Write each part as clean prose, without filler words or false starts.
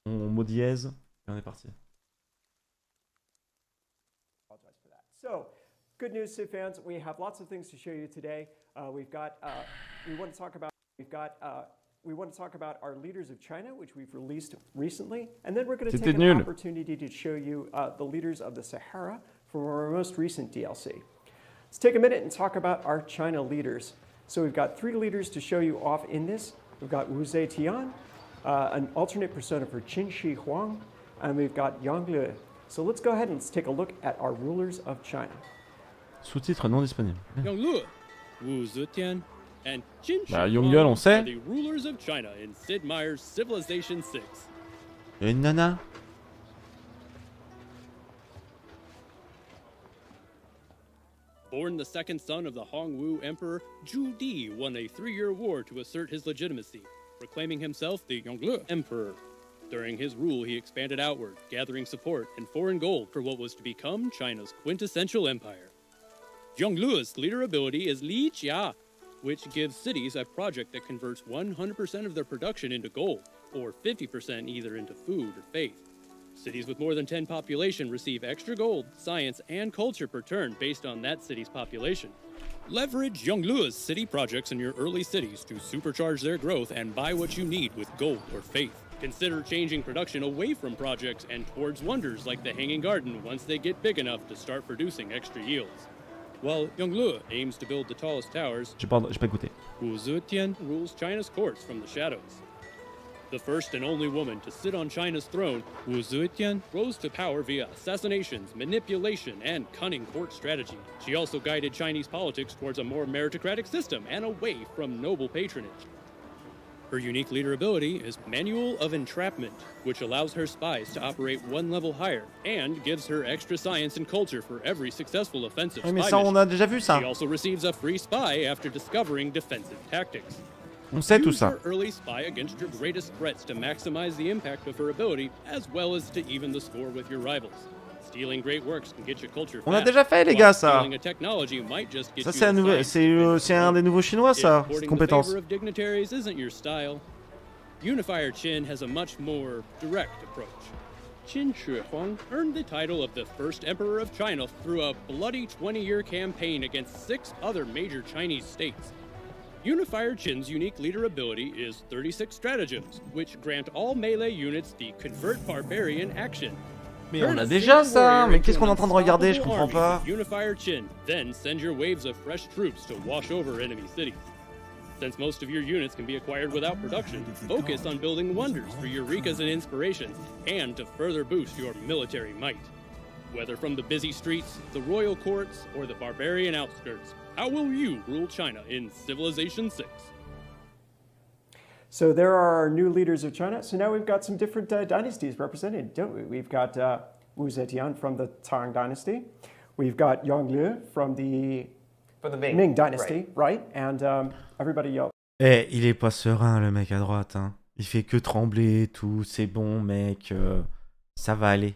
mot dièse, et on est parti. So, good news, Civ fans. We have lots of things to show you today. We want to talk about our leaders of China, which we've released recently, and then we're going to take an opportunity to show you the leaders of the Sahara from our most recent DLC. Let's take a minute and talk about our China leaders. So we've got 3 leaders to show you off in this. We've got Wu Zetian, an alternate persona for Qin Shi Huang, and we've got Yang Le. So let's go ahead and let's take a look at our rulers of China. Sous-titres non disponibles. Yang Le, Wu Zetian, and Qin Shi Huang on sait. are the rulers of China in Sid Meier's Civilization 6. Et une nana. Born the second son of the Hongwu Emperor, Zhu Di won a 3-year war to assert his legitimacy, proclaiming himself the Yongle Emperor. During his rule, he expanded outward, gathering support and foreign gold for what was to become China's quintessential empire. Yonglu's leader ability is Li Jia, which gives cities a project that converts 100% of their production into gold, or 50% either into food or faith. Cities with more than 10 population receive extra gold, science, and culture per turn based on that city's population. Leverage Yonglu's city projects in your early cities to supercharge their growth and buy what you need with gold or faith. Consider changing production away from projects and towards wonders like the Hanging Garden once they get big enough to start producing extra yields. While Yongle aims to build the tallest towers, J'ai pas écouté. Wu Zetian rules China's courts from the shadows. The first and only woman to sit on China's throne, Wu Zetian rose to power via assassinations, manipulation, and cunning court strategy. She also guided Chinese politics towards a more meritocratic system and away from noble patronage. Her unique leader ability is Manual of Entrapment, which allows her spies to operate 1 level higher and gives her extra science and culture for every successful offensive spy Mais ça, on a déjà vu ça. She also receives a free spy after discovering defensive tactics. On sait tout Use ça. her early spy against your greatest threats to maximize the impact of her ability, as well as to even the score with your rivals. Stealing great works can get you culture On a fast, déjà fait, les gars, ça. stealing a technology might just get Ça, you c'est un des nouveaux chinois, ça, cette compétence. The favor of dignitaries isn't your style. Unifier Qin has a much more direct approach. Qin Shi Huang earned the title of the first emperor of China through a bloody 20-year campaign against 6 other major Chinese states. Unifier Qin's unique leader ability is 36 stratagems, which grant all melee units the Convert Barbarian action. Mais on a déjà ça, mais qu'est-ce qu'on est en train de regarder, je comprends pas. Unifier Qin, then send your waves of fresh troops to wash over enemy cities. Since most of your units can be acquired without production, focus on building wonders for Eureka's and inspirations, and to further boost your military might. Whether from the busy streets, the royal courts, or the barbarian outskirts, how will you rule China in Civilization 6? So there are our new leaders of China. So now we've got some different dynasties represented, don't we? We've got Wu Zetian from the Tang Dynasty. We've got Yongle from the Ming Dynasty, right? And everybody else. Eh, il est pas serein, le mec à droite. Hein. Il fait que trembler et tout. C'est bon, mec. Ça va aller.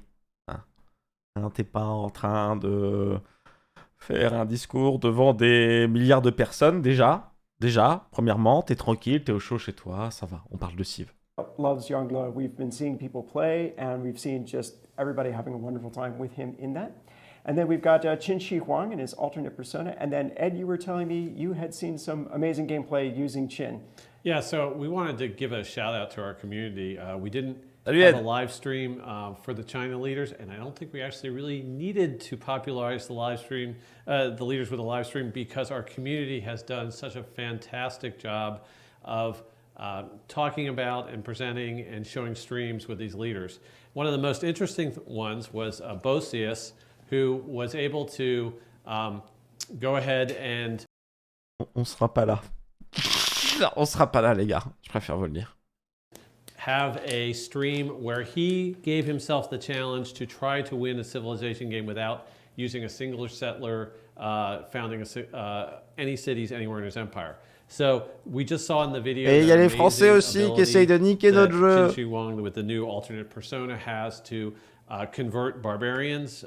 Hein, t'es pas en train de faire un discours devant des milliards de personnes, déjà. Déjà, premièrement, t'es tranquille, t'es au chaud chez toi, ça va, on parle de Civ. Loves Yongle. We've been seeing people play, and we've seen just everybody having a wonderful time with him in that. And then we've got Qin Shi Huang and his alternate persona. And then, Ed, you were telling me you had seen some amazing gameplay using Qin. Yeah, so we wanted to give a shout out to our community. We didn't Salut, have Ed. a live stream for the China leaders, and I don't think we actually really needed to popularize the live stream, the leaders with a live stream, because our community has done such a fantastic job of talking about and presenting and showing streams with these leaders. One of the most interesting ones was Bosius, who was able to go ahead and... On sera pas là. On sera pas là, les gars. Je préfère vous le dire. Have a stream where he gave himself the challenge to try to win a civilization game without using a single settler founding any cities anywhere in his empire. So we just saw in the video. Et il y a les Français aussi qui essayent de niquer notre jeu. Qin Shi Huang, with the new alternate persona, has to convert barbarians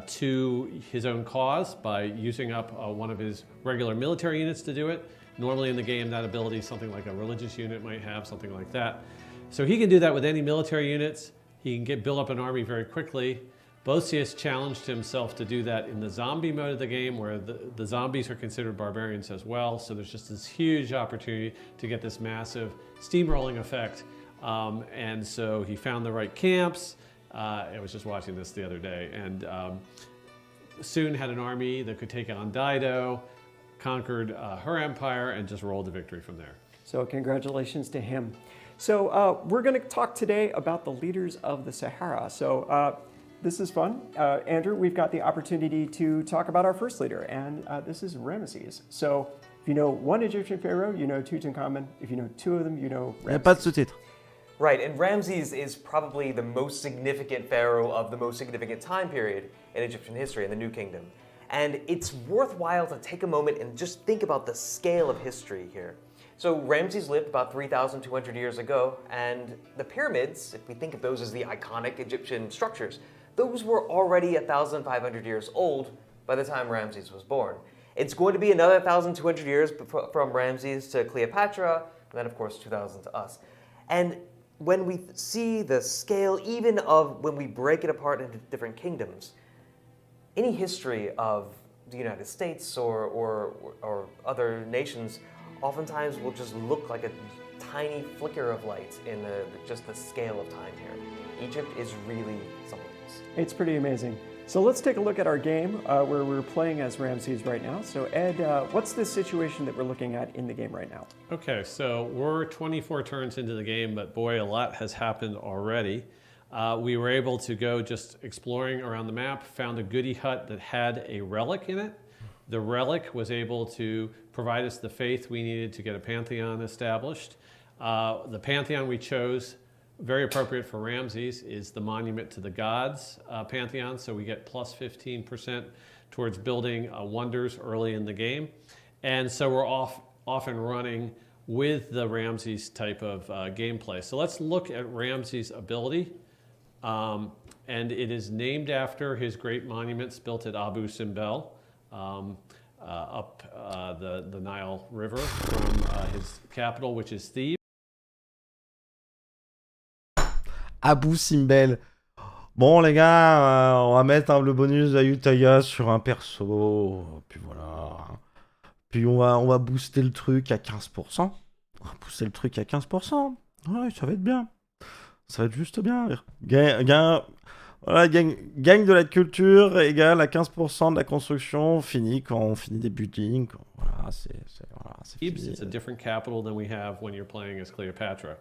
to his own cause by using up one of his regular military units to do it. Normally in the game, that ability is something like a religious unit might have, something like that. So he can do that with any military units. He can build up an army very quickly. Boethius challenged himself to do that in the zombie mode of the game, where the zombies are considered barbarians as well. So there's just this huge opportunity to get this massive steamrolling effect. And so he found the right camps. I was just watching this the other day, and soon had an army that could take on Dido, conquered her empire, and just rolled to victory from there. So congratulations to him. So we're going to talk today about the leaders of the Sahara. So this is fun. Andrew, we've got the opportunity to talk about our first leader, and this is Ramesses. So if you know one Egyptian pharaoh, you know Tutankhamun. If you know two of them, you know Ramesses. Il n'y a pas de sous-titres. Right, and Ramses is probably the most significant pharaoh of the most significant time period in Egyptian history, in the New Kingdom. And it's worthwhile to take a moment and just think about the scale of history here. So Ramses lived about 3,200 years ago, and the pyramids, if we think of those as the iconic Egyptian structures, those were already 1,500 years old by the time Ramses was born. It's going to be another 1,200 years from Ramses to Cleopatra, and then of course 2,000 to us. And when we see the scale, even of when we break it apart into different kingdoms, any history of the United States or other nations oftentimes will just look like a tiny flicker of light in just the scale of time here. Egypt is really something else. It's pretty amazing. So let's take a look at our game where we're playing as Ramses right now. So Ed, what's the situation that we're looking at in the game right now? Okay, so we're 24 turns into the game, but boy, a lot has happened already. We were able to go just exploring around the map, found a goodie hut that had a relic in it. The relic was able to provide us the faith we needed to get a pantheon established. The pantheon we chose, very appropriate for Ramses, is the Monument to the Gods pantheon, so we get plus 15% towards building wonders early in the game. And so we're off and running with the Ramses type of gameplay. So let's look at Ramses' ability. And it is named after his great monuments built at Abu Simbel, up the Nile River from his capital, which is Thebes. Abu Simbel. Bon les gars, on va mettre le bonus d'Ayutthaya sur un perso. Puis voilà. Puis on va booster le truc à 15%. On va booster le truc à 15%. Ouais, ça va être bien. Ça va être juste bien. Gagne de la culture égale à 15% de la construction fini quand on finit des buildings. Voilà, c'est fini. It's a different capital than we have when you're playing as Cleopatra.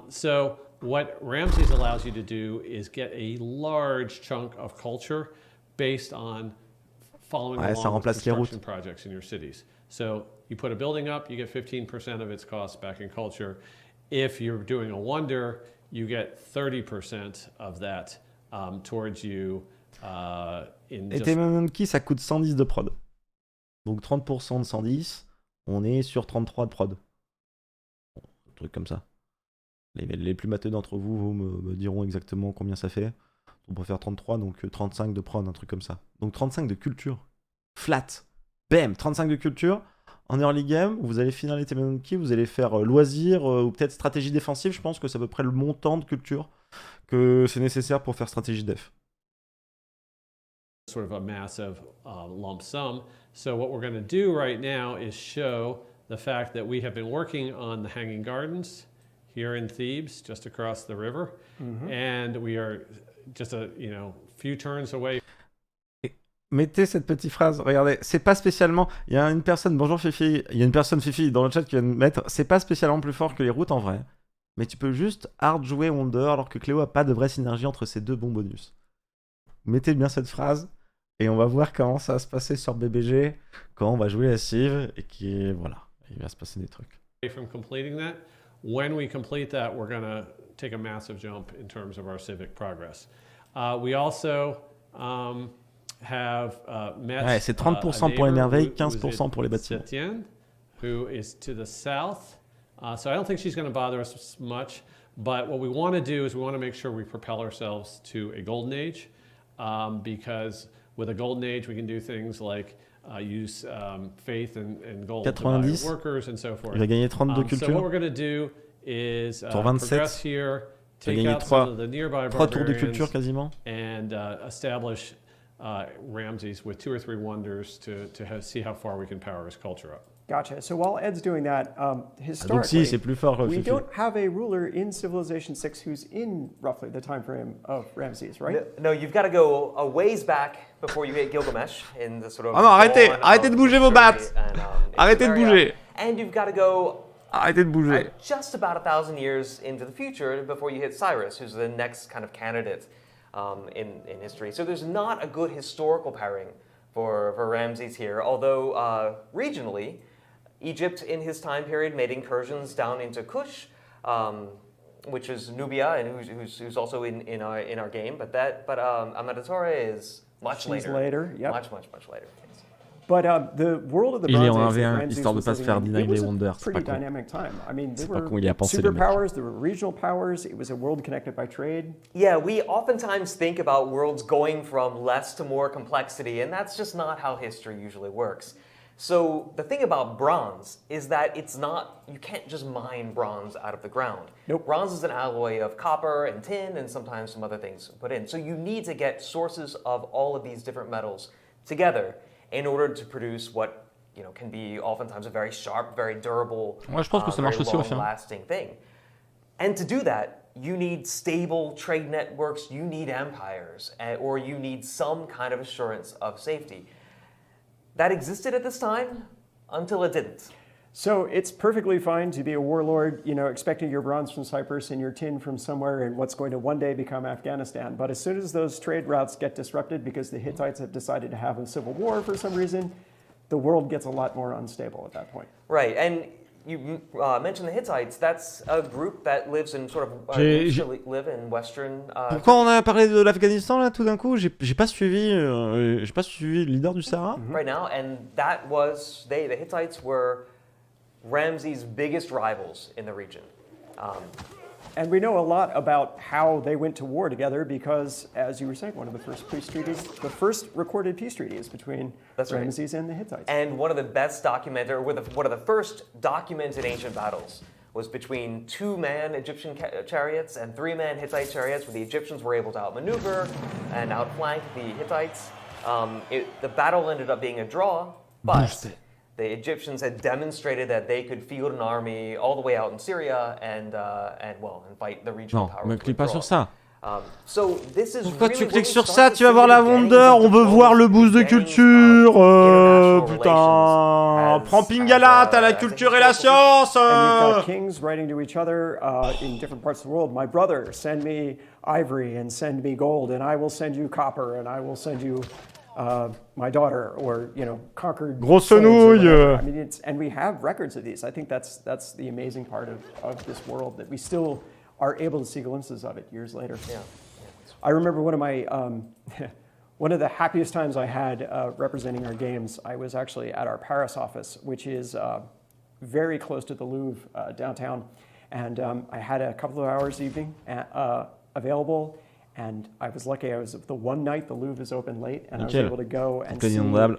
So what Ramses allows you to do is get a large chunk of culture based on following along with construction projects in your cities. So you put a building up, you get 15% of its cost back in culture. If you're doing a wonder, you get 30% of that towards you in just... Et Monkey, ça coûte 110 de prod. Donc 30% de 110, on est sur 33 de prod. Bon, un truc comme ça. Les plus matheux d'entre vous me diront exactement combien ça fait. On peut faire 33, donc 35 de prod, un truc comme ça. Donc 35 de culture. Flat. Bam, 35 de culture. En early game, vous allez finir les Monkey, vous allez faire loisir ou peut-être stratégie défensive. Je pense que c'est à peu près le montant de culture que c'est nécessaire pour faire stratégie def. Sort of a massive lump sum. So what we're going to do right now is show the fact that we have been working on the Hanging Gardens here in Thebes, just across the river, and we are just a few turns away. Mettez cette petite phrase, regardez, c'est pas spécialement, il y a une personne, bonjour Fifi, il y a une personne Fifi dans le chat qui vient de mettre, c'est pas spécialement plus fort que les routes en vrai, mais tu peux juste hard jouer Wonder alors que Cléo a pas de vraie synergie entre ces deux bons bonus. Mettez bien cette phrase et on va voir comment ça va se passer sur BBG quand on va jouer la Civ et il va se passer des trucs. From completing that, when we complete that, we're going to take a massive jump in terms of our civic progress. We also have met c'est 30% pour les merveilles, 15% pour les bâtiments. Etienne, who is to the south. So I don't think she's going to bother us much, but what we want to do is we want to make sure we propel ourselves to a golden age, because with a golden age we can do things like use faith and gold to buy workers and so forth. Il va gagner 32 culture. So what we're going to do is Tour 27. progress here, Tu as take gagné out some of the 3 tours de culture barbarians, quasiment. and establish Ramses with 2 or 3 wonders to see how far we can power his culture up. Gotcha. So while Ed's doing that, Donc historically, si, c'est plus fort. we Fifi. don't have a ruler in Civilization 6 who's in roughly the time frame of Ramses, right? No, you've got to go a ways back before you hit Gilgamesh in the sort of. Ah non, arrêtez, dawn arrêtez of de bouger vos history battes. and, Arrêtez de Sumeria. bouger. And you've got to go Arrêtez de bouger. just about 1,000 years into the future before you hit Cyrus, who's the next kind of candidate in history. So there's not a good historical pairing for Ramses here, although regionally, Egypt in his time period made incursions down into Kush, which is Nubia, and who's also in our game. But Amenhotep is much later. Yep. Much later. Yes. But the world of the Il est en Bronze Age 1v1, that Ramses histoire de was pas se living faire in, deny it was les a wonders, c'est pretty pas con. dynamic time. I mean, there C'est pas were con, il a pensé, le mec. superpowers, there were regional powers. It was a world connected by trade. Yeah, we oftentimes think about worlds going from less to more complexity, and that's just not how history usually works. So the thing about bronze is that it's not, you can't just mine bronze out of the ground. Nope. Bronze is an alloy of copper and tin and sometimes some other things put in. So you need to get sources of all of these different metals together in order to produce what can be oftentimes a very sharp, very durable, Ouais, je pense que ça marche aussi, enfin. long-lasting thing. And to do that, you need stable trade networks, you need empires, or you need some kind of assurance of safety. That existed at this time until it didn't. So it's perfectly fine to be a warlord, expecting your bronze from Cyprus and your tin from somewhere in what's going to one day become Afghanistan. But as soon as those trade routes get disrupted because the Hittites have decided to have a civil war for some reason, the world gets a lot more unstable at that point. Right, and you mentioned the Hittites. That's a group that lives in live in Western. Pourquoi on a parlé de l'Afghanistan là tout d'un coup? J'ai pas suivi le leader du Sahara. Right now, and that was the Hittites were Ramses' biggest rivals in the region. And we know a lot about how they went to war together because, as you were saying, one of the first peace treaties, the first recorded peace treaty is between Ramses and the Hittites. And one of the best documented, or one of the first documented ancient battles was between 2-man Egyptian chariots and 3-man Hittite chariots, where the Egyptians were able to outmaneuver and outflank the Hittites. The battle ended up being a draw, but the Egyptians had demonstrated that they could field an army all the way out in Syria and fight the regional powers. Non, ne clique pas sur ça. So this is Pourquoi really tu when cliques we sur start ça? to Tu vas see voir the la beginnings Wonder, of on veut voir le boost de beginnings culture. of international Putain. relations Prends Pingala, t'as la as a culture et la historical science. And you've got kings writing to each other in different parts of the world. My brother, send me ivory and send me gold, and I will send you copper, and I will send you my daughter, or conquered. Grosse slaves or nouille. whatever. I mean, and we have records of these. I think that's the amazing part of this world, that we still are able to see glimpses of it years later. Yeah. I remember one of my one of the happiest times I had representing our games. I was actually at our Paris office, which is very close to the Louvre downtown, and I had a couple of hours evening available. And I was lucky. I was the one night the Louvre is open late, and I was able to go and see the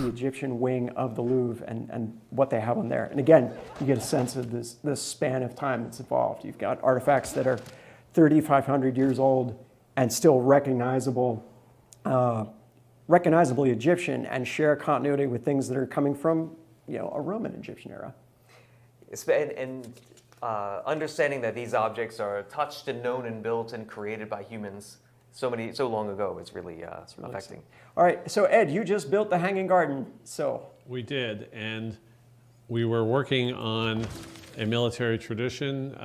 Egyptian wing of the Louvre and what they have on there. And again, you get a sense of this span of time that's involved. You've got artifacts that are 3,500 years old and still recognizably Egyptian, and share continuity with things that are coming from a Roman Egyptian era. Understanding that these objects are touched and known and built and created by humans so long ago is really affecting. Exciting. All right, so Ed, you just built the Hanging Garden. So We did, and we were working on a military tradition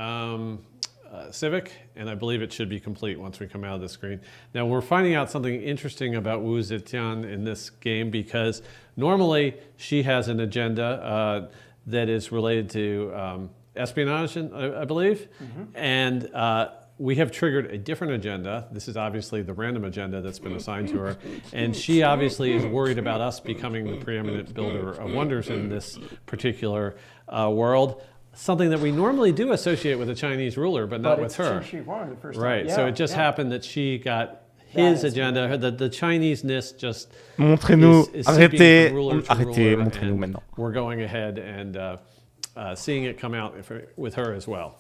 civic, and I believe it should be complete once we come out of the screen. Now we're finding out something interesting about Wu Zetian in this game, because normally she has an agenda that is related to espionage, I believe, and we have triggered a different agenda. This is obviously the random agenda that's been assigned to her, and she obviously is worried about us becoming the preeminent builder of wonders in this particular world. Something that we normally do associate with a Chinese ruler, but not with her. Right, so it just happened that she got his agenda, the Chinese-ness just Montrez-nous, is arrêtez, from ruler to arrêtez, ruler, montrez-nous and maintenant. we're going ahead and seeing it come out with her as well.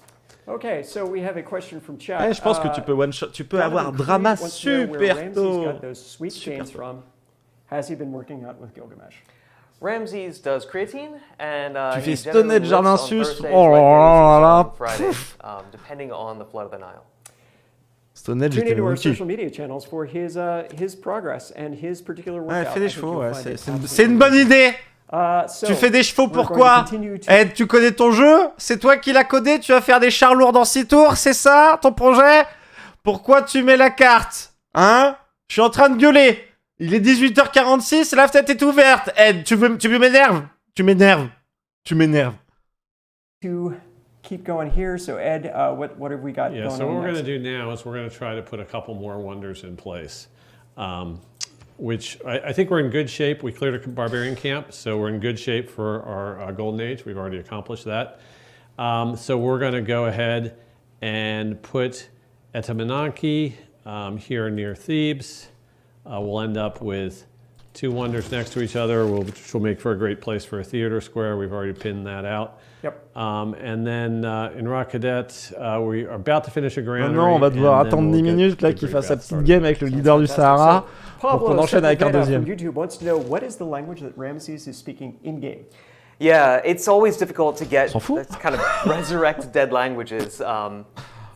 Okay, so we have a question from chat. Ouais, je pense que tu peux avoir drama super tôt. Got those sweet chains from. Has he been working out with Gilgamesh? Ramses does creatine, and Tu he fais generally stonner jardin lifts on sus. Thursdays, Oh là là là Wednesdays, là. and Fridays, depending on the flood of the Nile. Stonner, Tune j'étais into our mon cul. social media channels for his progress and his particular Ouais, workout. fais des I think chevaux, you'll ouais, find it c'est absolutely une bonne idée. So Tu fais des chevaux we're going pourquoi? to continue to- Ed, tu connais ton jeu? C'est toi qui l'as codé? Tu vas faire des chars lourds dans 6 tours? C'est ça ton projet? Pourquoi tu mets la carte? Hein? Je suis en train de gueuler. Il est 18h46, la fenêtre est ouverte. Ed, tu m'énerves? Tu m'énerves. Tu m'énerves. To keep going here. So Ed, what have we got Yeah, going so what on we're going next? to do now is we're going to try to put a couple more wonders in place, which I think we're in good shape. We cleared a barbarian camp, so we're in good shape for our Golden Age. We've already accomplished that. So we're going to go ahead and put Etemenanke here near Thebes. We'll end up with 2 wonders next to each other, which will make for a great place for a theater square. We've already pinned that out. Yep. And then in Racadet, we are about to finish a granary. Non, on va devoir and then attendre we'll 10 get minutes là the qu'il Great fasse sa Bath petite started. game avec le leader du Sahara pour qu'on enchaîne avec un deuxième. From YouTube wants to know what is the language that Ramses is speaking in game. Yeah, it's always difficult to get S'en fout. let's kind of resurrect dead languages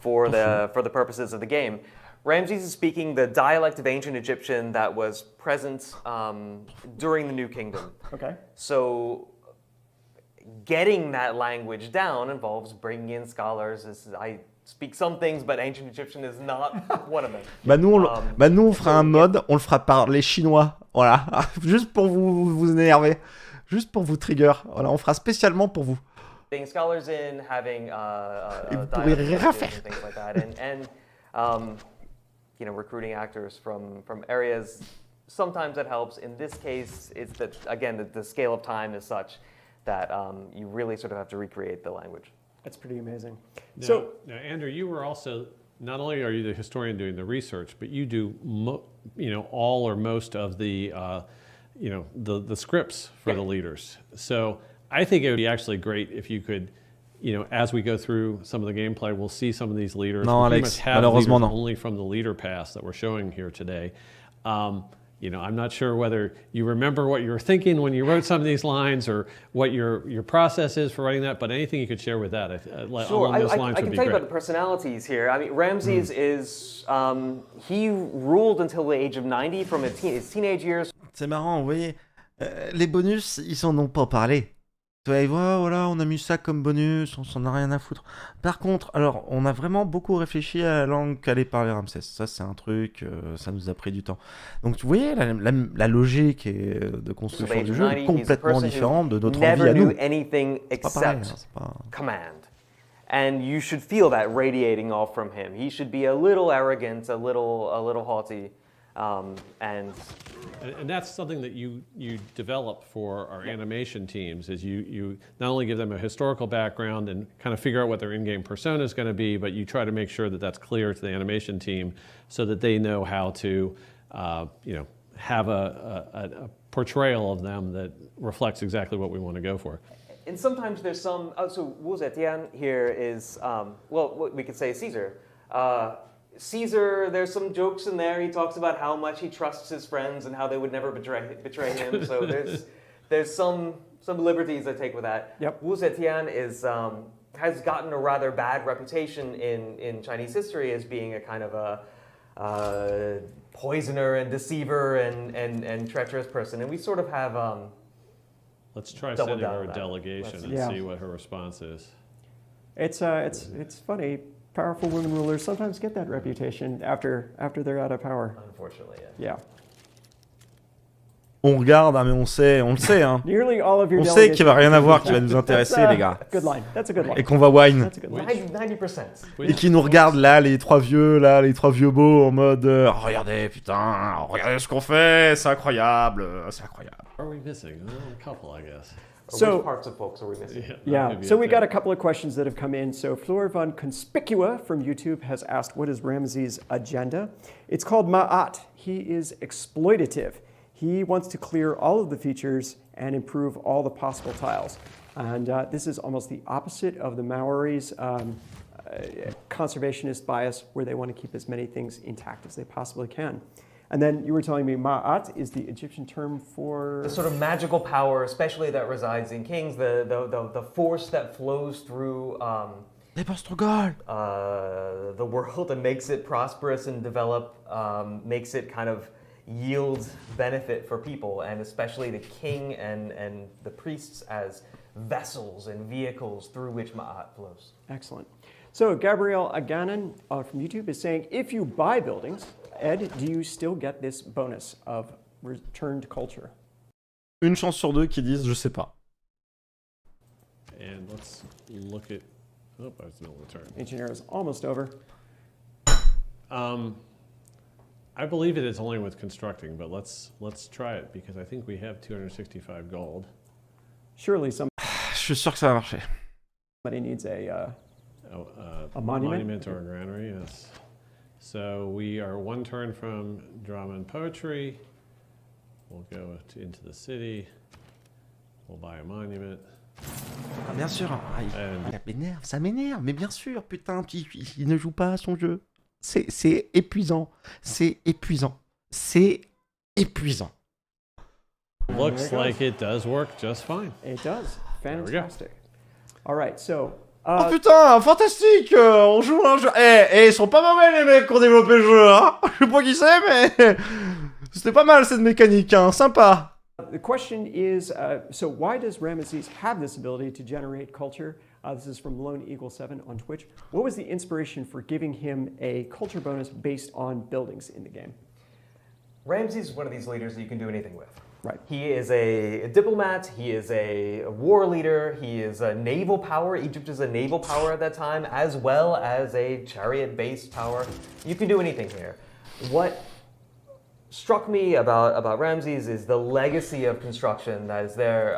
for the purposes of the game. Ramses is speaking the dialect of ancient Egyptian that was present during the New Kingdom. Okay. So getting that language down involves bringing in scholars. I speak some things, but ancient Egyptian is not one of them. Bah nous, on fera un mode, on le fera par les Chinois, voilà, juste pour vous énerver, juste pour vous trigger, voilà, on fera spécialement pour vous. Getting scholars in, having vous pourrez rien dialect faire. and things like that, and you know, recruiting actors from areas. Sometimes that helps. In this case, it's that again the scale of time is such that you really sort of have to recreate the language. That's pretty amazing. Now, Andrew, you were also, not only are you the historian doing the research, but you do all or most of the the scripts for the leaders. So I think it would be actually great if you could, as we go through some of the gameplay, we'll see some of these leaders. Non, we pretty Alex, much have malheureusement leaders non. only from the leader pass that we're showing here today. I'm not sure whether you remember what you were thinking when you wrote some of these lines or what your process is for writing that, but anything you could share with that Sure, along those I lines can would be tell you great. about the personalities here. I mean, Ramses is, he ruled until the age of 90 from his teenage years. C'est marrant, vous voyez, les bonus, ils s'en ont pas parlé. Tu vois, ils voient, voilà, on a mis ça comme bonus, on s'en a rien à foutre. Par contre, alors, on a vraiment beaucoup réfléchi à la langue qu'allait parler Ramsès. Ça, c'est un truc, ça nous a pris du temps. Donc, vous voyez, la logique de construction du jeu est complètement différente de notre envie à nous. Anything C'est pas pareil, except c'est pas... command. And you should feel that radiating off from him. He should be a little arrogant, a little haughty. And that's something that you develop for our animation teams, is you not only give them a historical background and kind of figure out what their in-game persona is going to be, but you try to make sure that that's clear to the animation team so that they know how to have a portrayal of them that reflects exactly what we want to go for. And sometimes there's some, so Wu Zetian here is, well, we could say Caesar. Caesar, there's some jokes in there. He talks about how much he trusts his friends and how they would never betray him. So there's some liberties I take with that. Yep. Wu Zetian has gotten a rather bad reputation in Chinese history as being a kind of a poisoner and deceiver and treacherous person. And we sort of have Let's try double sending down her on a that. delegation and Yeah. see what her response is. It's funny. Powerful women rulers sometimes get that reputation after they're out of power. Unfortunately, yeah. Yeah. On regarde, hein, mais on le sait, hein. Nearly all of your On sait qu'il va rien avoir qui va nous That's intéresser, les gars. Good line. That's a good line. Et qu'on va whine. That's a good line. 90%. Et qui nous regardent là, les trois vieux beaux, en mode regardez, putain, regardez ce qu'on fait, c'est incroyable, c'est incroyable. Are we missing? A couple, I guess. So- Which parts of folks are we missing? Yeah, maybe so we that's got it. a couple of questions that have come in. So Fleur von Conspicua from YouTube has asked, what is Ramses' agenda? It's called Ma'at. He is exploitative. He wants to clear all of the features and improve all the possible tiles. And this is almost the opposite of the Maoris' conservationist bias, where they want to keep as many things intact as they possibly can. And then you were telling me Ma'at is the Egyptian term for... the sort of magical power, especially that resides in kings, the force that flows through the world and makes it prosperous and develop, makes it kind of yield benefit for people, and especially the king and the priests as vessels and vehicles through which Ma'at flows. Excellent. So Gabriel Aganan from YouTube is saying, if you buy buildings, Ed, do you still get this bonus of returned culture? Une chance sur deux qui disent je sais pas. And let's look at... Oh, there's no return. Ancient era is almost over. I believe it is only with constructing, but let's try it, because I think we have 265 gold. Surely Je suis sûr que ça va marcher. somebody needs a monument or a granary, yes. So we are one turn from drama and poetry. We'll go into the city. We'll buy a monument. Ah, bien sûr, ça m'énerve, mais bien sûr, putain, il ne joue pas à son jeu. C'est épuisant, c'est épuisant, c'est épuisant. Looks like it does work just fine. It does. Fantastic. All right, so... oh putain, fantastique, on joue un jeu. Ils sont pas mauvais les mecs qui ont développé le jeu, hein. Je sais pas qui c'est, mais c'était pas mal cette mécanique, hein, sympa. The question is, so why does Ramesses have this ability to generate culture? This is from Lone Eagle 7 on Twitch. What was the inspiration for giving him a culture bonus based on buildings in the game? Ramses is one of these leaders that you can do anything with. Right. He is a diplomat, he is a war leader, he is a naval power. Egypt is a naval power at that time, as well as a chariot-based power. You can do anything here. What struck me about Ramses is the legacy of construction that is there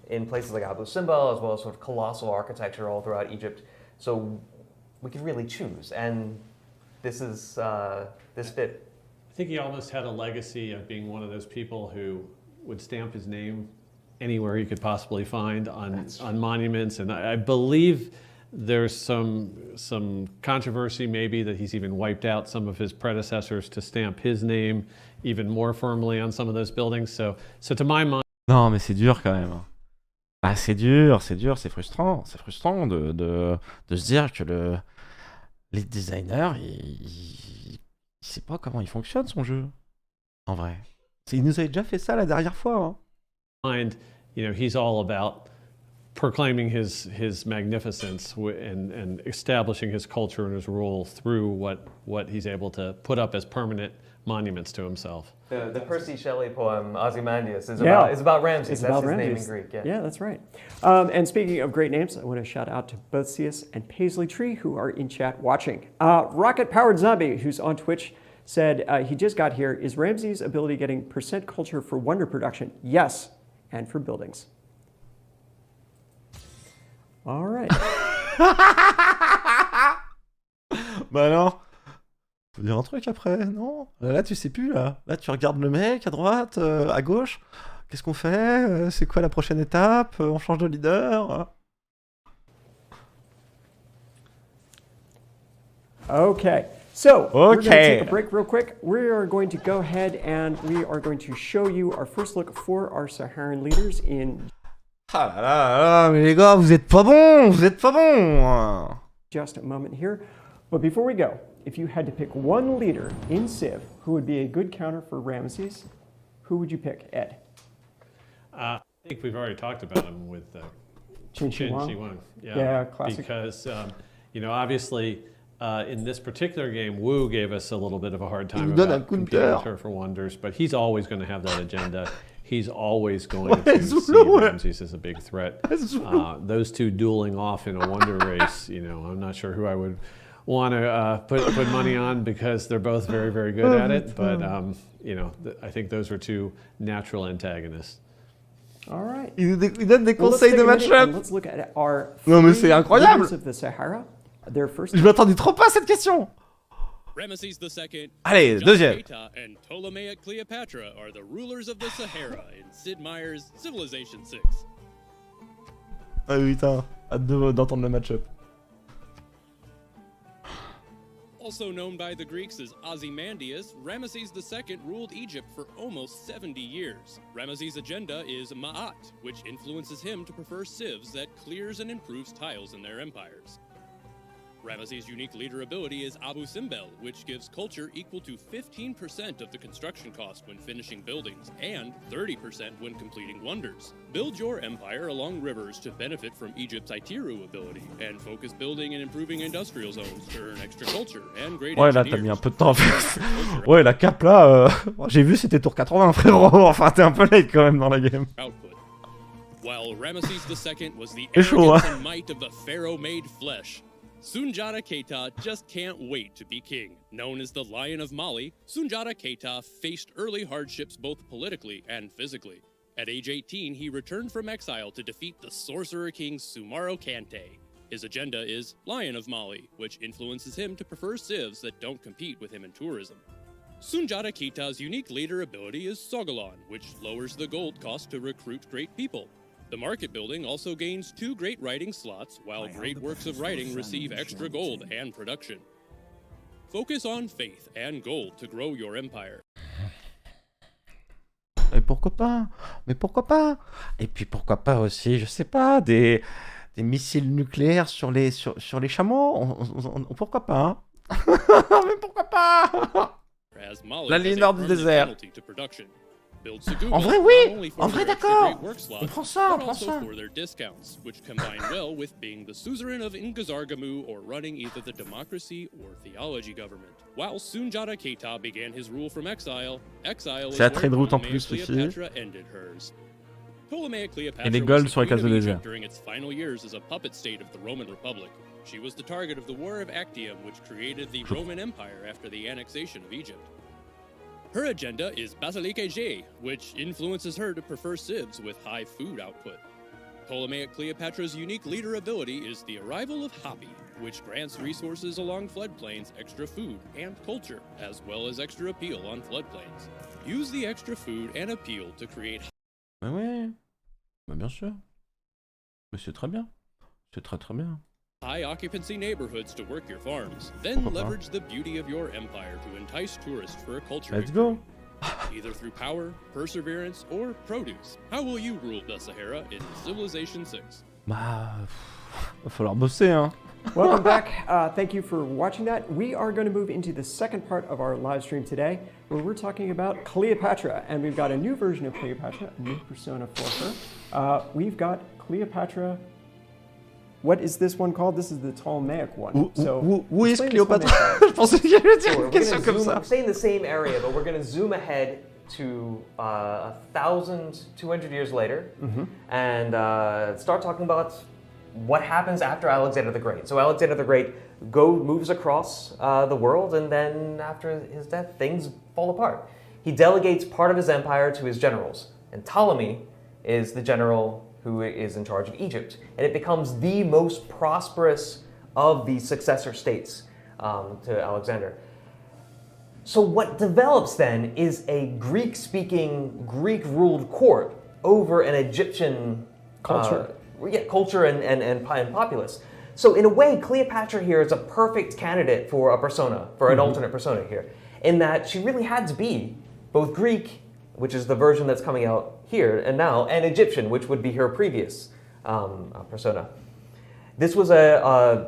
in places like Abu Simbel, as well as sort of colossal architecture all throughout Egypt. So we can really choose, and this is this fit. I think he almost had a legacy of being one of those people who would stamp his name anywhere he could possibly find on monuments, and I believe there's some controversy maybe that he's even wiped out some of his predecessors to stamp his name even more firmly on some of those buildings. So to my mind... Non, mais c'est dur quand même. Ah, c'est dur, c'est frustrant. C'est frustrant de se dire que les designers, il sait pas comment il fonctionne son jeu. En vrai. Il nous avait déjà fait ça la dernière fois. Hein. You know, he's all about proclaiming his magnificence and establishing his culture and his rule through what he's able to put up as permanent monuments to himself. The Percy Shelley poem Ozymandias is about Ramses. That's his name in Greek. Yeah, that's right. And speaking of great names, I want to shout out to both Cius and Paisley Tree, who are in chat watching. Rocket Powered Zombie, who's on Twitch, said he just got here. Is Ramses' ability getting percent culture for wonder production? Yes, and for buildings. All right. Bah non. Faut dire un truc après, non? Là, tu sais plus, là. Là, tu regardes le mec à droite, à gauche. Qu'est-ce qu'on fait? C'est quoi la prochaine étape? On change de leader? Okay. So, we're going to take a break real quick. We are going to go ahead and we are going to show you our first look for our Saharan leaders in... Ah là là, mais les gars, vous êtes pas bons, Just a moment here. But before we go, if you had to pick one leader in Civ who would be a good counter for Ramesses, who would you pick, Ed? I think we've already talked about him with Qin Shi Huang. Yeah, classic. Because, you know, obviously, in this particular game, Wu gave us a little bit of a hard time about competing with her for wonders, but he's always going to have that agenda. He's always going to see Ramses as a big threat. Those two dueling off in a wonder race, you know, I'm not sure who I would want to put money on because they're both very, very good at it. But, you know, I think those are two natural antagonists. All right. Il donne des conseils de match-up. Let's look at our non, mais c'est incroyable. Of the Sahara. Their first... Je m'attendais trop pas à cette question. Ramesses II, allez, deuxième. and Ptolemaic Cleopatra are the rulers of the Sahara in Sid Meier's Civilization 6. Ah putain, hâte d'entendre le match-up. Also known by the Greeks as Ozymandias, Ramesses II ruled Egypt for almost 70 years. Ramesses' agenda is Ma'at, which influences him to prefer sieves that clears and improves tiles in their empires. Ramesses' unique leader ability is Abu Simbel, which gives culture equal to 15% of the construction cost when finishing buildings, and 30% when completing wonders. Build your empire along rivers to benefit from Egypt's Itiru ability, and focus building and improving industrial zones to earn extra culture and great Ouais, là, t'as mis un peu de temps. Ouais, la cape, là, j'ai vu, c'était tour 80, frérot. Enfin, t'es un peu late quand même dans la game. Output. While Ramesses II was the C'est chaud, arrogance hein. and might of the pharaoh-made flesh, Sundiata Keita just can't wait to be king. Known as the Lion of Mali, Sundiata Keita faced early hardships both politically and physically. At age 18, he returned from exile to defeat the sorcerer king Sumaro Kante. His agenda is Lion of Mali, which influences him to prefer civs that don't compete with him in tourism. Sundiata Keita's unique leader ability is Sogalon, which lowers the gold cost to recruit great people. The market building also gains 2 great writing slots, while great works of writing receive extra gold and production. Focus on faith and gold to grow your empire. Et pourquoi pas? Mais pourquoi pas? Et puis pourquoi pas aussi, je sais pas, des missiles nucléaires sur les chameaux? Pourquoi pas, hein? Mais pourquoi pas? La ligne nord du désert. En vrai, oui. En vrai, d'accord. On prend ça, on prend ça. For their discounts, which combine well with being the suzerain of Ngazargamu or running either the democracy or theology government. While Sundiata Keita began his rule from exile is C'est la trade route en Ptolemaic plus aussi. Cleopatra ended hers. Ptolemaic Cleopatra Et les was golds the sur les queen cases of de Egypt désert. during its final years as a puppet state of the Roman Republic. She was the target of the War of Actium, which created the Roman Empire after the annexation of Egypt. Her agenda is Basilike J, which influences her to prefer civs with high food output. Ptolemaic Cleopatra's unique leader ability is the arrival of Hapi, which grants resources along floodplains extra food and culture, as well as extra appeal on floodplains. Use the extra food and appeal to create Mais ouais, bah bien sûr. Mais c'est très bien. C'est très très bien. high occupancy neighborhoods to work your farms. Then leverage the beauty of your empire to entice tourists for a culture Let's go. either through power, perseverance, or produce. How will you rule the Sahara in Civilization 6? Bah, va falloir bosser, hein. Welcome back. Thank you for watching that. We are going to move into the second part of our live stream today, where we're talking about Cleopatra, and we've got a new version of Cleopatra, a new persona for her. We've got Cleopatra. What is this one called? This is the Ptolemaic one. Où est Cléopâtre? Je pensais qu'il allait dire une question comme ça. We're staying in the same area, but we're going to zoom ahead to 1,200 years later and start talking about what happens after Alexander the Great. So Alexander the Great moves across the world, and then after his death, things fall apart. He delegates part of his empire to his generals, and Ptolemy is the general who is in charge of Egypt. And it becomes the most prosperous of the successor states to Alexander. So what develops then is a Greek-speaking, Greek-ruled court over an Egyptian culture. Culture and populace. So in a way, Cleopatra here is a perfect candidate for a persona, for an alternate persona here, in that she really had to be both Greek, which is the version that's coming out here and now, and Egyptian, which would be her previous persona. This was an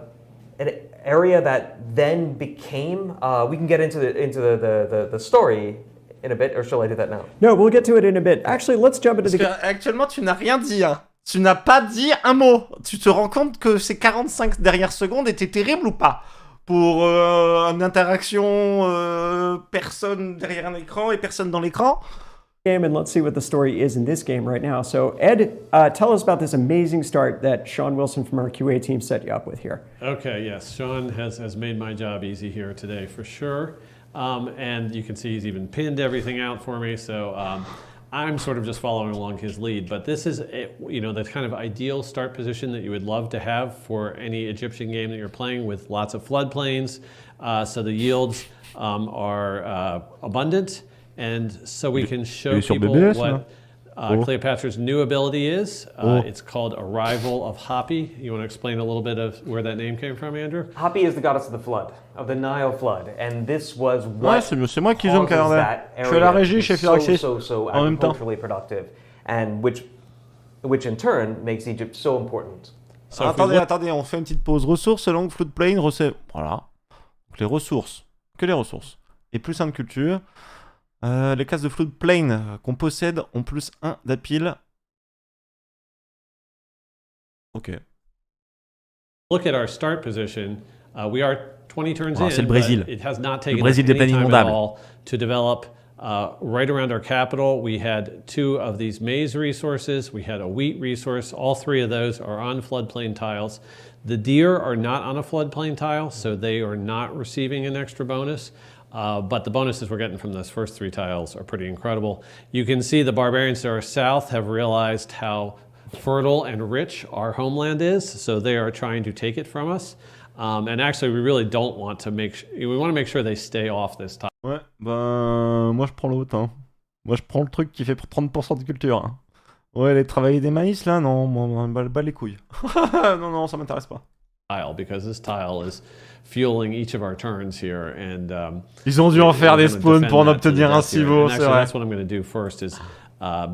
area that then became. We can get into the story in a bit, or shall I do that now? No, we'll get to it in a bit. Actually, let's jump into Parce que actuellement, tu n'as rien dit, hein. Tu n'as pas dit un mot. Tu te rends compte que ces 45 dernières secondes étaient terribles ou pas? Pour une interaction personne derrière un écran et personne dans l'écran. game, and let's see what the story is in this game right now. So Ed, tell us about this amazing start that Sean Wilson from our QA team set you up with here. Okay, yes, Sean has made my job easy here today for sure. And you can see he's even pinned everything out for me. So I'm sort of just following along his lead. But this is, the kind of ideal start position that you would love to have for any Egyptian game that you're playing, with lots of floodplains. So the yields are abundant. And so we can show people Cleopatra's new ability is. It's called Arrival of Hapi. You want to explain a little bit of where that name came from, Andrew? Hapi is the goddess of the flood, of the Nile flood, and this was what c'est moi qui zoome that Je fais la régie chez Firaxis so en même temps. agriculturally productive, and which in turn makes Egypt so important. So Attendez, on fait une petite pause. Ressources, langue, floodplain, voilà. Donc les ressources, que les ressources. Et plus 1 de culture. Les classes de floodplain qu'on possède ont plus 1 d'appeal. Ok. Look at our start position. We are 20 turns in. C'est le Brésil. It has not taken Brésil us des any plaines time at inondables. all to develop right around our capital. We had 2 of these maize resources. We had a wheat resource. All 3 of those are on floodplain tiles. The deer are not on a floodplain tile, so they are not receiving an extra bonus. But the bonuses we're getting from those first 3 tiles are pretty incredible. You can see the barbarians to our south have realized how fertile and rich our homeland is, so they are trying to take it from us. And actually, we really don't want to we want to make sure they stay off this tile. Ouais, ben moi je prends l'autre. Hein. Moi je prends le truc qui fait 30% de culture. Hein. Ouais, les travailler des maïs là, non, moi, bah les couilles. non, ça m'intéresse pas. Because this tile is fueling each of our turns here, and ils ont dû en faire des spawns pour en obtenir un si beau, c'est vrai. That's what I'm going to do first is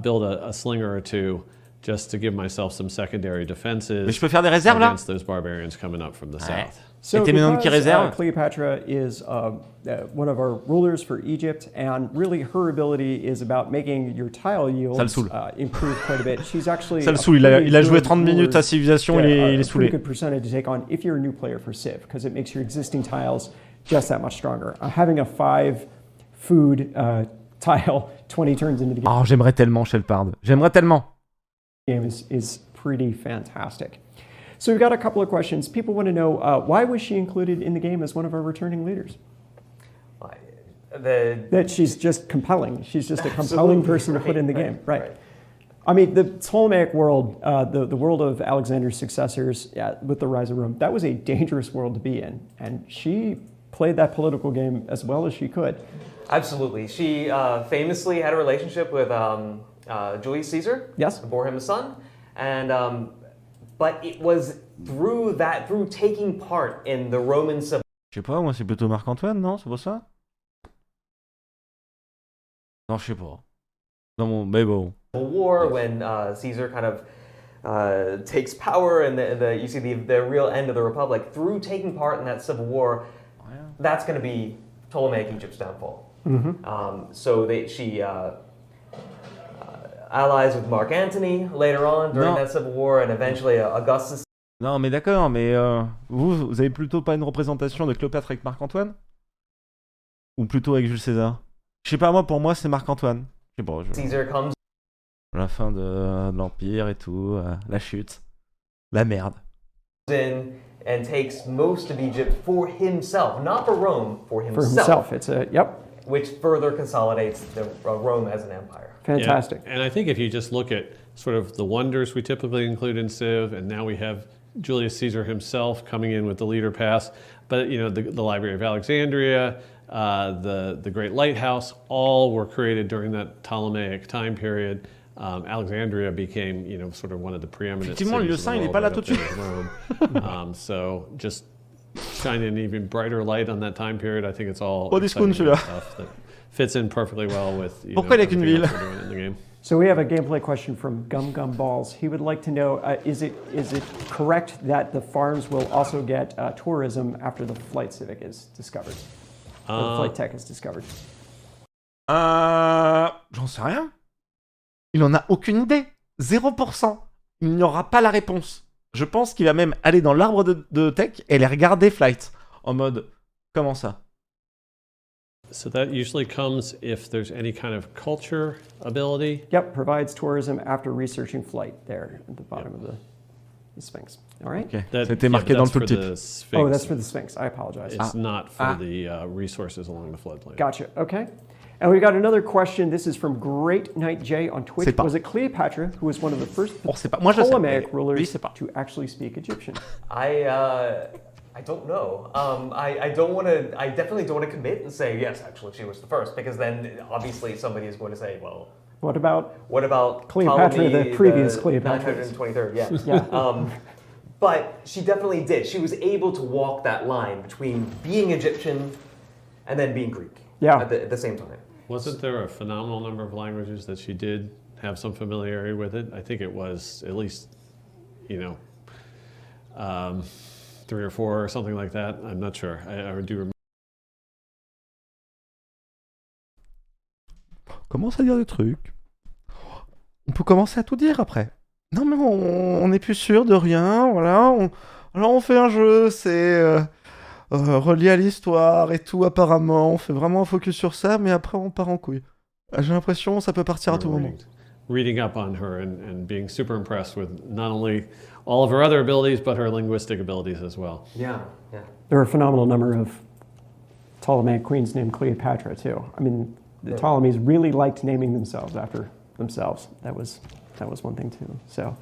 build a slinger or 2 just to give myself some secondary defenses. Mais je peux faire des réserves là? Against those barbarians coming up from the south. So because Cleopatra is one of our rulers for Egypt, and really her ability is about making your tile yields improve quite a bit. She's actually ça le saoule, il a joué 30 minutes à Civilisation, il est saoulé. Good percentage to take on if you're a new player for Civ, because it makes your existing tiles just that much stronger. Having a 5 food tile 20 turns into the game. Oh, j'aimerais tellement Shellpard. J'aimerais tellement. Game is pretty fantastic. So we've got a couple of questions. People want to know, why was she included in the game as one of our returning leaders? That she's just compelling. She's just a compelling person to put in the game. Right. I mean, the Ptolemaic world, the world of Alexander's successors with the Rise of Rome, that was a dangerous world to be in. And she played that political game as well as she could. Absolutely. She famously had a relationship with Julius Caesar. Yes. Bore him a son. And but it was through taking part in the Roman Civil. Je sais pas, moi c'est plutôt Marc-Antoine, non? C'est pas ça? Non, je sais pas. Mais bon. War when Caesar kind of takes power and you see the real end of the Republic through taking part in that civil war. Oh, yeah. That's going to be Ptolemaic Egypt's downfall. Mm-hmm. So she allies with Mark Antony later on during that civil war, and eventually Augustus. Non, mais d'accord, mais vous avez plutôt pas une représentation de Cléopâtre avec Marc-Antoine? Ou plutôt avec Jules César? Je sais pas, moi, pour moi, c'est Marc-Antoine. Je sais pas. Caesar comes. La fin de l'Empire et tout, la chute, la merde. In and takes most of Egypt for himself, not for Rome, for himself. For himself, it's which further consolidates Rome as an empire. Fantastic. Yeah. And I think if you just look at sort of the wonders we typically include in Civ, and now we have Julius Caesar himself coming in with the leader pass, but you know the Library of Alexandria, the Great Lighthouse, all were created during that Ptolemaic time period. Alexandria became, you know, sort of one of the preeminent cities le saint, il est pas là tout de suite. So just shine an even brighter light on that time period. I think it's all stuff that fits in perfectly well with Pourquoi il y a qu'une ville? In the game. So we have a gameplay question from Gum Gum Balls. He would like to know, is it correct that the farms will also get tourism after the flight civic is discovered? Or the flight tech is discovered? J'en sais rien. Il en a aucune idée. 0%. Il n'y aura pas la réponse. Je pense qu'il va même aller dans l'arbre de tech et les regarder flight. En mode, comment ça? So that usually comes if there's any kind of culture ability. Yep, provides tourism after researching flight there at the bottom of the Sphinx. All right. Okay. C'était marqué dans le tooltip. Oh, that's for the Sphinx. I apologize. It's not for the resources along the floodplain. Gotcha. Okay. And we got another question. This is from Great Knight J on Twitch. Was it Cleopatra who was one of the first Ptolemaic rulers to actually speak Egyptian? I don't know. I don't want to. I definitely don't want to commit and say yes. Actually, she was the first, because then obviously somebody is going to say, well, What about Cleopatra, the previous Cleopatra? 923rd, yeah. Yeah. But she definitely did. She was able to walk that line between being Egyptian and then being Greek at the same time. Wasn't there a phenomenal number of languages that she did have some familiarity with it? I think it was at least, 3 or 4 or something like that. I'm not sure. I do remember. Commence à dire des trucs. On peut commencer à tout dire après. Non mais on n'est plus sûr de rien, voilà. Alors on fait un jeu, c'est relié à l'histoire et tout apparemment. On fait vraiment un focus sur ça, mais après on part en couille. J'ai l'impression que ça peut partir à tout moment. Reading up on her and being super impressed with not only all of her other abilities, but her linguistic abilities as well. Yeah. There are a phenomenal number of Ptolemaic queens named Cleopatra too. I mean, the Ptolemies really liked naming themselves after themselves. That was one thing too. So,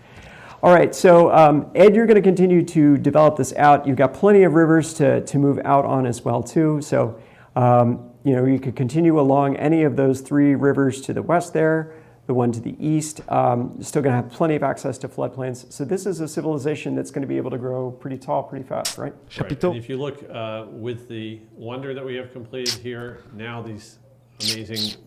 all right. So Ed, you're going to continue to develop this out. You've got plenty of rivers to move out on as well too. So you could continue along any of those 3 rivers to the west there, the one to the east. You're still going to have plenty of access to floodplains. So this is a civilization that's going to be able to grow pretty tall, pretty fast, right? Right. And if you look with the wonder that we have completed here, now these amazing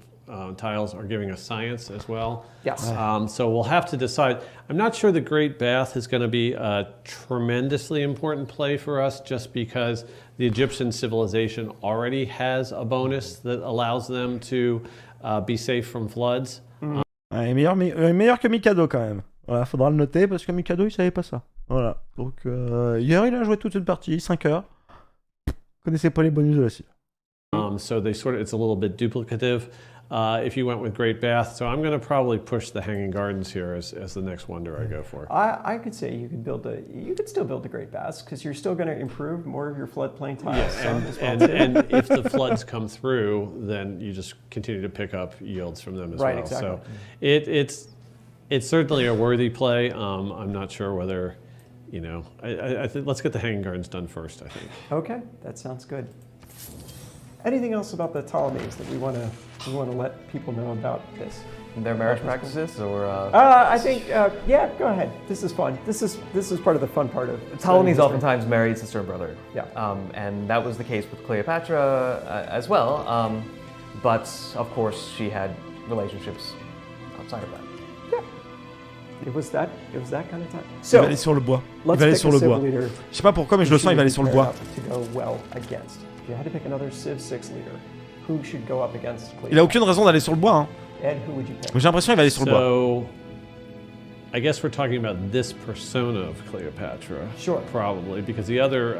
tiles are giving us science as well. Yes. So we'll have to decide. I'm not sure the Great Bath is going to be a tremendously important play for us, just because the Egyptian civilization already has a bonus that allows them to be safe from floods. Il est meilleur que Mikado quand même. Voilà, faudra le noter parce que Mikado il savait pas ça. Voilà. Donc hier il a joué toute une partie, 5 heures. Connaissait pas les bonus de la cible. So it's a little bit duplicative if you went with Great Bath. So I'm going to probably push the Hanging Gardens here as the next wonder I go for. I could say you could still build the Great Baths because you're still going to improve more of your floodplain tiles. Yes, and if the floods come through, then you just continue to pick up yields from them as well. Exactly. So it's certainly a worthy play. I'm not sure whether, I think let's get the Hanging Gardens done first, I think. Okay, that sounds good. Anything else about the Ptolemies that we want to let people know about this? Their marriage practices, or I think go ahead. This is fun. This is part of the fun part of Ptolemies oftentimes married sister and brother. Yeah. And that was the case with Cleopatra as well. But of course, she had relationships outside of that. Yeah. It was that kind of time. So, il va aller sur le bois. Il va aller sur le bois. Je sais pas pourquoi, mais je le sens, il va aller sur le bois. To go well against. If you had to pick another Civ 6 leader, who should go up against Cleopatra? Il a aucune raison d'aller sur le bois. Hein. Ed, who would you pick? J'ai l'impression qu'il va aller sur le bois. So, I guess we're talking about this persona of Cleopatra. Sure. Probably, because the other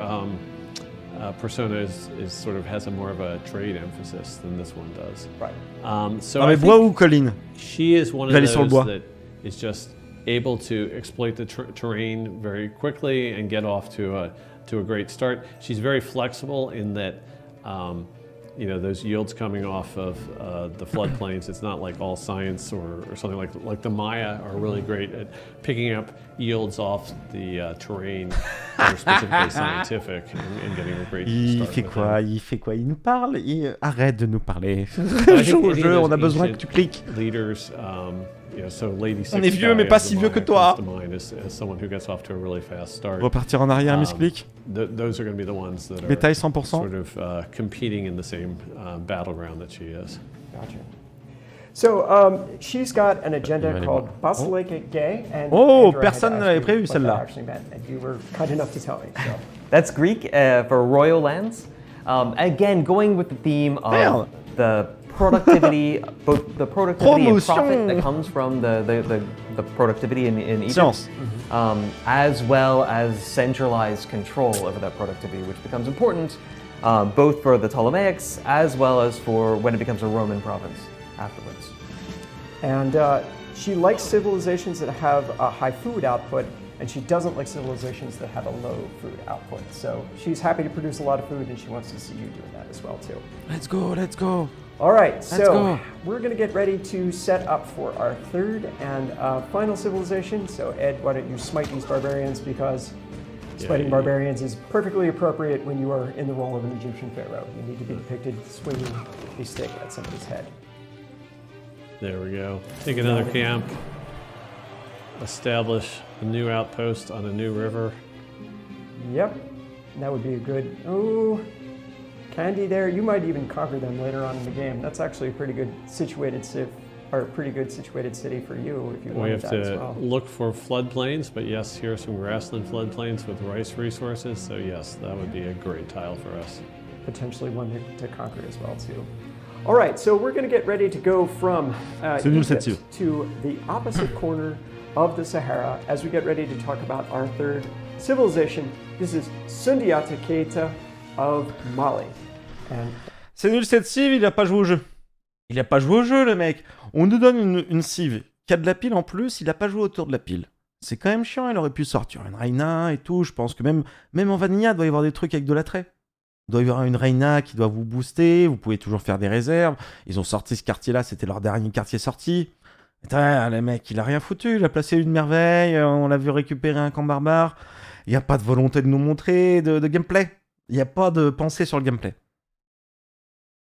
persona is sort of has a more of a trade emphasis than this one does. Right. So mais bois ou colline? She is one of those that is just able to exploit the terrain very quickly and get off to a great start. She's very flexible in that, those yields coming off of the floodplains. It's not like all science or something like the Maya are really great at picking up yields off the terrain that are specifically scientific and getting a great start. Il fait quoi? Il nous parle? Arrête de nous parler. Joue au jeu, on a besoin que tu cliques. Leaders, so Lady on est vieux, mais pas si vieux que toi. Repartir en arrière, misclick. Those are going to be the ones that are Bétail 100%. sort of competing in the same battleground that she is. Gotcha. So she's got an agenda called Basilike Gay. Personne n'avait prévu celle-là. And you were kind enough to tell me. So. That's Greek for royal lands. Again, going with the theme of the productivity, both the productivity and profit that comes from the productivity in Egypt, as well as centralized control over that productivity, which becomes important both for the Ptolemaics as well as for when it becomes a Roman province afterwards. And she likes civilizations that have a high food output, and she doesn't like civilizations that have a low food output. So she's happy to produce a lot of food, and she wants to see you doing that as well too. Let's go. All right, so we're going to get ready to set up for our third and final civilization. So Ed, why don't you smite these barbarians, because smiting barbarians is perfectly appropriate when you are in the role of an Egyptian pharaoh. You need to be depicted swinging a stick at somebody's head. There we go. Take another camp. Establish a new outpost on a new river. Yep, that would be a good, oh, Candy there. You might even conquer them later on in the game. That's actually a pretty good situated civ, or a pretty good situated city for you if you wanted that as well. We have to look for floodplains, but yes, here are some grassland floodplains with rice resources, so yes, that would be a great tile for us. Potentially one to conquer as well too. All right, so we're going to get ready to go from Egypt to the opposite corner of the Sahara as we get ready to talk about our third civilization. This is Sundiata Keita of Mali. And c'est nul cette civ, il a pas joué au jeu. Il a pas joué au jeu, le mec. On nous donne une civ qui a de la pile en plus, il a pas joué autour de la pile. C'est quand même chiant, il aurait pu sortir une Reina et tout. Je pense que même en Vanilla, il doit y avoir des trucs avec de l'attrait. Il doit y avoir une Reina qui doit vous booster, vous pouvez toujours faire des réserves. Ils ont sorti ce quartier-là, c'était leur dernier quartier sorti. Putain, le mec, il a rien foutu, il a placé une merveille, on l'a vu récupérer un camp barbare. Il n'y a pas de volonté de nous montrer de gameplay. Il n'y a pas de pensée sur le gameplay.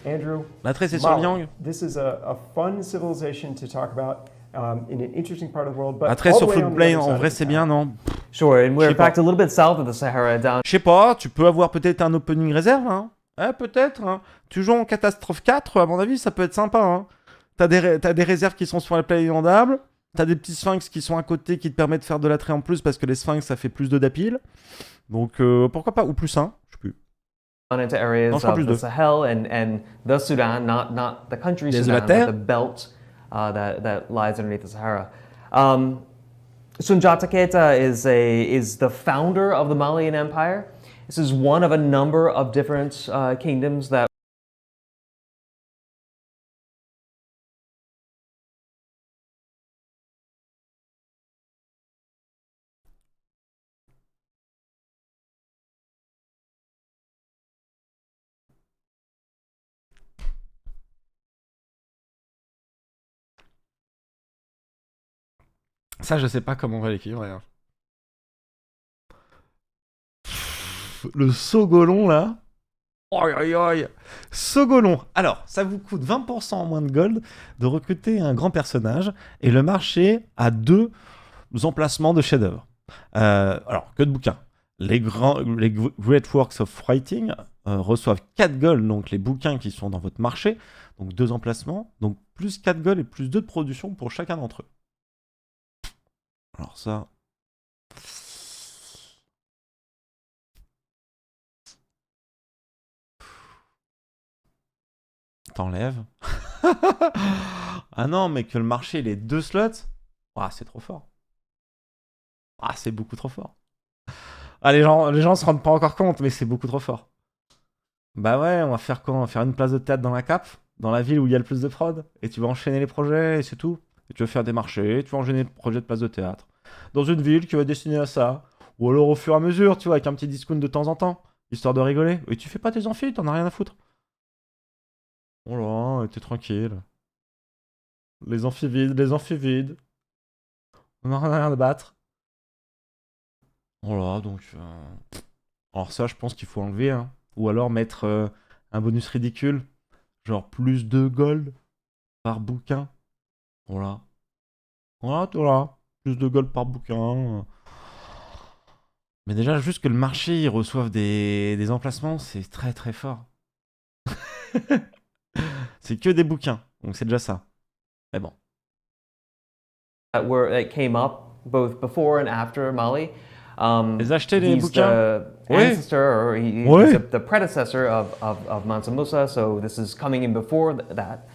Andrew, l'attrait, c'est sur Liang. This is a fun civilization to talk about in an interesting part of the world. But l'attrait sur Floodplain, en vrai, c'est bien, non? Sure, and we're in fact a little bit south of the Sahara down. Je sais pas, tu peux avoir peut-être un opening réserve, hein? Peut-être, hein. Tu joues en catastrophe 4, à mon avis, ça peut être sympa, hein. T'as des réserves qui sont sur la plaine inondable, t'as des petits sphinx qui sont à côté qui te permettent de faire de l'attrait en plus parce que les sphinx ça fait plus de dapil. Donc pourquoi pas, ou plus 1, je sais plus. Into areas of the Sahel and the Sudan, not the country Sudan, but the belt that lies underneath the Sahara. Sundiata Keita is the founder of the Malian Empire. This is one of a number of different kingdoms that Ça, je sais pas comment on va l'équilibrer. Hein. Le Sogolon, là. Oi, oi, oi. Sogolon. Alors, ça vous coûte 20% en moins de gold de recruter un grand personnage et le marché a 2 emplacements de chef-d'œuvre. Alors, que de bouquins. Les Great Works of Writing reçoivent 4 gold, donc les bouquins qui sont dans votre marché. Donc 2 emplacements. Donc plus 4 gold et plus 2 de production pour chacun d'entre eux. Alors ça... T'enlèves. Ah non, mais que le marché, il ait 2 slots. Ah, c'est trop fort. Ah, c'est beaucoup trop fort. Ah, les gens se rendent pas encore compte, mais c'est beaucoup trop fort. Bah ouais, on va faire quoi? On va faire une place de théâtre dans la cape, dans la ville où il y a le plus de prod, et tu vas enchaîner les projets, et c'est tout. Et tu vas faire des marchés, tu vas enchaîner le projet de place de théâtre. Dans une ville qui va destiner à ça. Ou alors au fur et à mesure, tu vois, avec un petit discount de temps en temps, histoire de rigoler. Et tu fais pas tes amphis, t'en as rien à foutre. Oh là, t'es tranquille. Les amphis vides. On n'a rien à battre. Oh là, donc... Alors ça, je pense qu'il faut enlever, hein. Ou alors mettre un bonus ridicule. Genre plus 2 gold par bouquin. Voilà. Voilà. Plus de gold par bouquin. Mais déjà, juste que le marché ils reçoivent des emplacements, c'est très très fort. C'est que des bouquins, donc c'est déjà ça. Mais bon. That came up both before and after Mali. Les acheter les bouquins. Ancestor, or he's the predecessor of Mansa Musa, so this is coming in before that.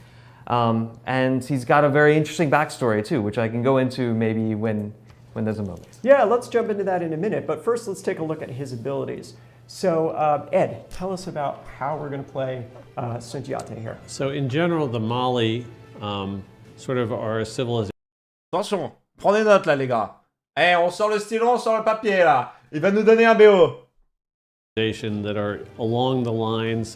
And he's got a very interesting backstory too, which I can go into maybe when there's a moment. Yeah, let's jump into that in a minute. But first, let's take a look at his abilities. So, Ed, tell us about how we're going to play Sundiata here. So, in general, the Mali sort of are a civilization. Attention, prenez note là, les gars. Eh, on sort le stylo, on sort le papier là. Il va nous donner un BO. That are along the lines,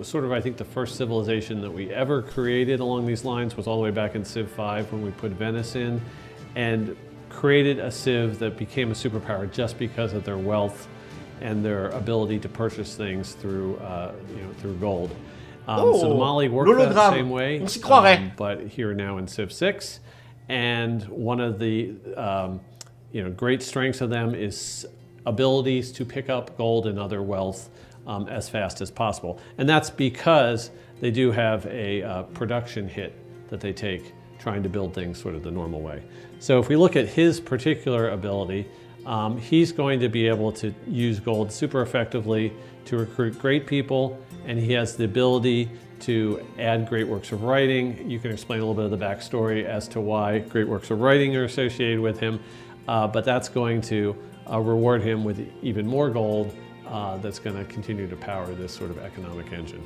sort of I think the first civilization that we ever created along these lines was all the way back in Civ 5 when we put Venice in and created a civ that became a superpower just because of their wealth and their ability to purchase things through, through gold. So the Mali worked that same way, on s'y croirait. but here now in Civ 6. And one of the great strengths of them is abilities to pick up gold and other wealth as fast as possible. And that's because they do have a production hit that they take trying to build things sort of the normal way. So if we look at his particular ability, he's going to be able to use gold super effectively to recruit great people, and he has the ability to add great works of writing. You can explain a little bit of the backstory as to why great works of writing are associated with him, but that's going to reward him with even more gold that's going to continue to power this sort of economic engine.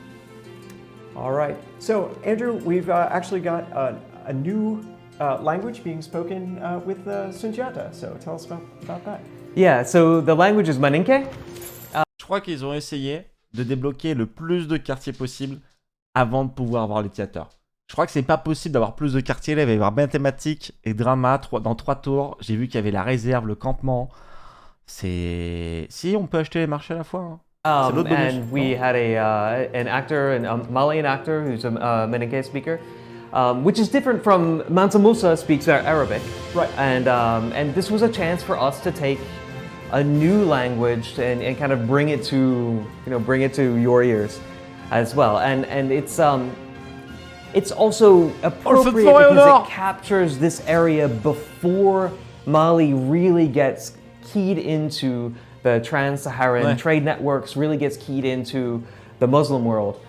All right. So, Andrew, we've actually got a new language being spoken with Sundiata. So, tell us about that. Yeah, so the language is Maninke. Je crois qu'ils ont essayé de débloquer le plus de quartiers possible avant de pouvoir voir l'utilisateur. Je crois que c'est pas possible d'avoir plus de quartiers. Là, il va y avoir mathématiques et drama dans 3 tours. J'ai vu qu'il y avait la réserve, le campement. Si, on peut acheter les marchés à la fois. Hein. And we had an actor, a Malian actor who's a Meninke speaker, which is different from Mansa Musa speaks Arabic. Right. And this was a chance for us to take a new language and kind of bring it to your ears as well. And it's also appropriate because it captures this area before Mali really gets keyed into the trans-Saharan trade networks, really gets keyed into the Muslim world.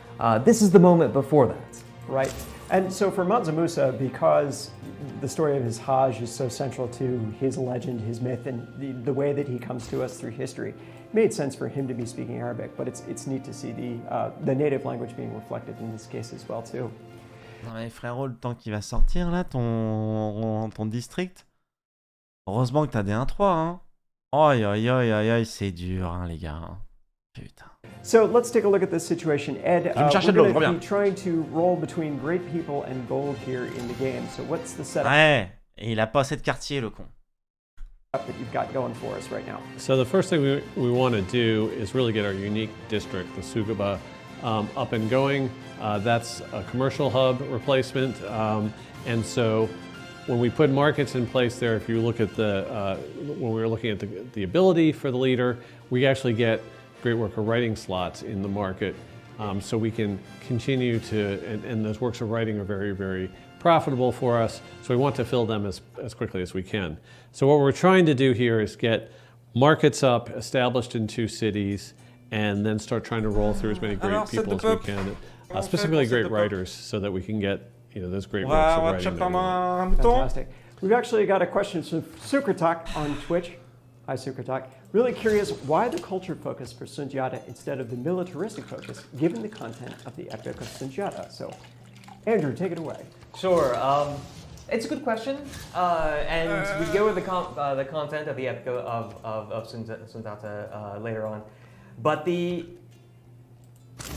This is the moment before that. Right. And so for Mansa Musa, because the story of his Hajj is so central to his legend, his myth, and the way that he comes to us through history, it made sense for him to be speaking Arabic, but it's neat to see the native language being reflected in this case as well, too. Non mais frérot, le temps qu'il va sortir là, ton district, heureusement que t'as des 1-3, hein. Aïe aïe aïe aïe aïe, c'est dur, hein, les gars. Putain. So let's take a look at this situation. Ed, we're going to be trying to roll between great people and gold here in the game. So what's the setup? Ouais, et il a pas assez de quartier, le con. That you've got going for us right now. So the first thing we want to do is really get our unique district, the Sugaba, up and going. That's a commercial hub replacement, and so when we put markets in place there, if you look at when we were looking at the ability for the leader, we actually get great work of writing slots in the market, so we can continue to, and those works of writing are very, very profitable for us, so we want to fill them as quickly as we can. So what we're trying to do here is get markets up, established in 2 cities, and then start trying to roll through as many great people as we can, specifically great writers, so that we can get those great works of writing. Fantastic. We've actually got a question from Sukratak on Twitch. Hi, Sukratak. Really curious why the culture focus for Sundiata instead of the militaristic focus, given the content of the Epic of Sundiata. So, Andrew, take it away. Sure. It's a good question, and we go with the content of the Epic of Sundiata later on. But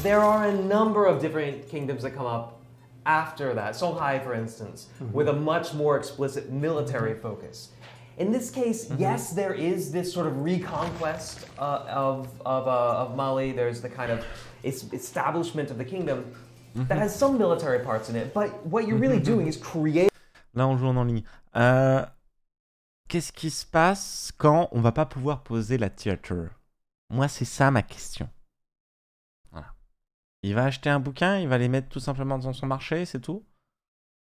there are a number of different kingdoms that come up after that. Songhai, for instance, with a much more explicit military focus. In this case, yes, there is this sort of reconquest of Mali. There's the kind of establishment of the kingdom that has some military parts in it. But what you're really doing is create. Là, on joue en ligne. Qu'est-ce qui se passe quand on va pas pouvoir poser la theater? Moi, c'est ça ma question. Voilà. Il va acheter un bouquin, il va les mettre tout simplement dans son marché, c'est tout.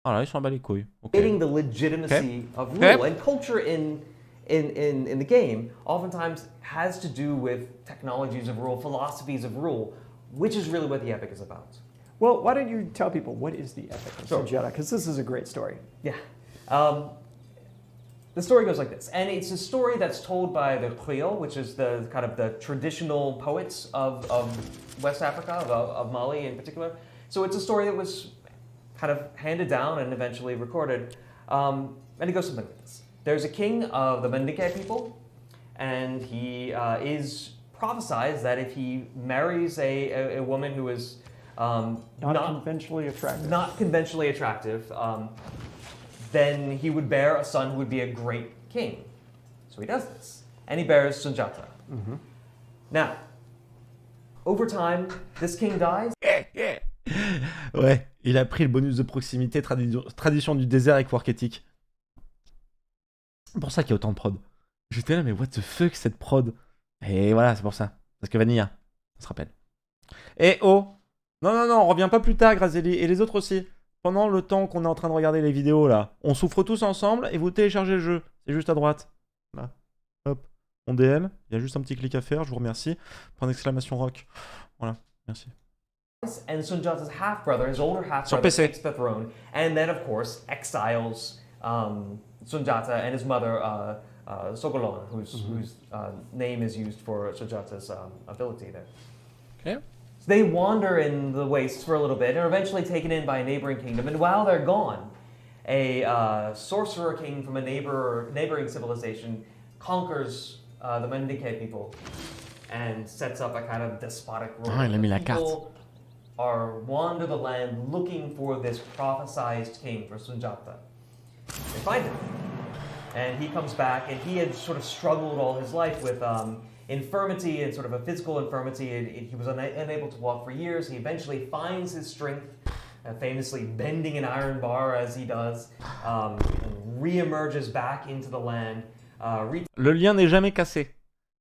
Voilà, ils s'en bat les couilles. Creating the legitimacy of rule and culture in the game oftentimes has to do with technologies of rule, philosophies of rule, which is really what the Epic is about. Well, why don't you tell people what is the Epic of Sundiata? Because this is a great story. Yeah. The story goes like this, and it's a story that's told by the Creole, which is the kind of the traditional poets of West Africa, of Mali in particular. So it's a story that was kind of handed down and eventually recorded, and it goes something like this. There's a king of the Mendike people, and he is prophesied that if he marries a woman who is not conventionally attractive, then he would bear a son who would be a great king. So he does this, and he bears Sundiata. Now, over time, this king dies. Ouais, il a pris le bonus de proximité, tradition du désert avec work ethic. C'est pour ça qu'il y a autant de prod. J'étais là, mais what the fuck cette prod? Et voilà, c'est pour ça. Parce que Vanilla, on se rappelle. Et oh! Non, on revient pas plus tard, Grazeli, et les autres aussi. Pendant le temps qu'on est en train de regarder les vidéos, là, on souffre tous ensemble et vous téléchargez le jeu. C'est juste à droite. Là. Hop. On DL. Il y a juste un petit clic à faire, je vous remercie. Point d'exclamation rock. Voilà, merci. And Sunjata's half-brother, his older Sur half-brother, PC. takes the throne, and then, of course, exiles Sunjata and his mother, Sogolon, whose name is used for Sunjata's ability there. Okay. So they wander in the wastes for a little bit and are eventually taken in by a neighboring kingdom. And while they're gone, a sorcerer king from a neighboring civilization conquers the Mendike people and sets up a kind of despotic rule. Ah, il a mis la carte. People wander the land looking for this prophesized king for Sunjata. They find him. And he comes back, and he had sort of struggled all his life with infirmity and sort of a physical infirmity. He was unable to walk for years. He eventually finds his strength, famously bending an iron bar as he does, and re-emerges back into the land. Le lien n'est jamais cassé.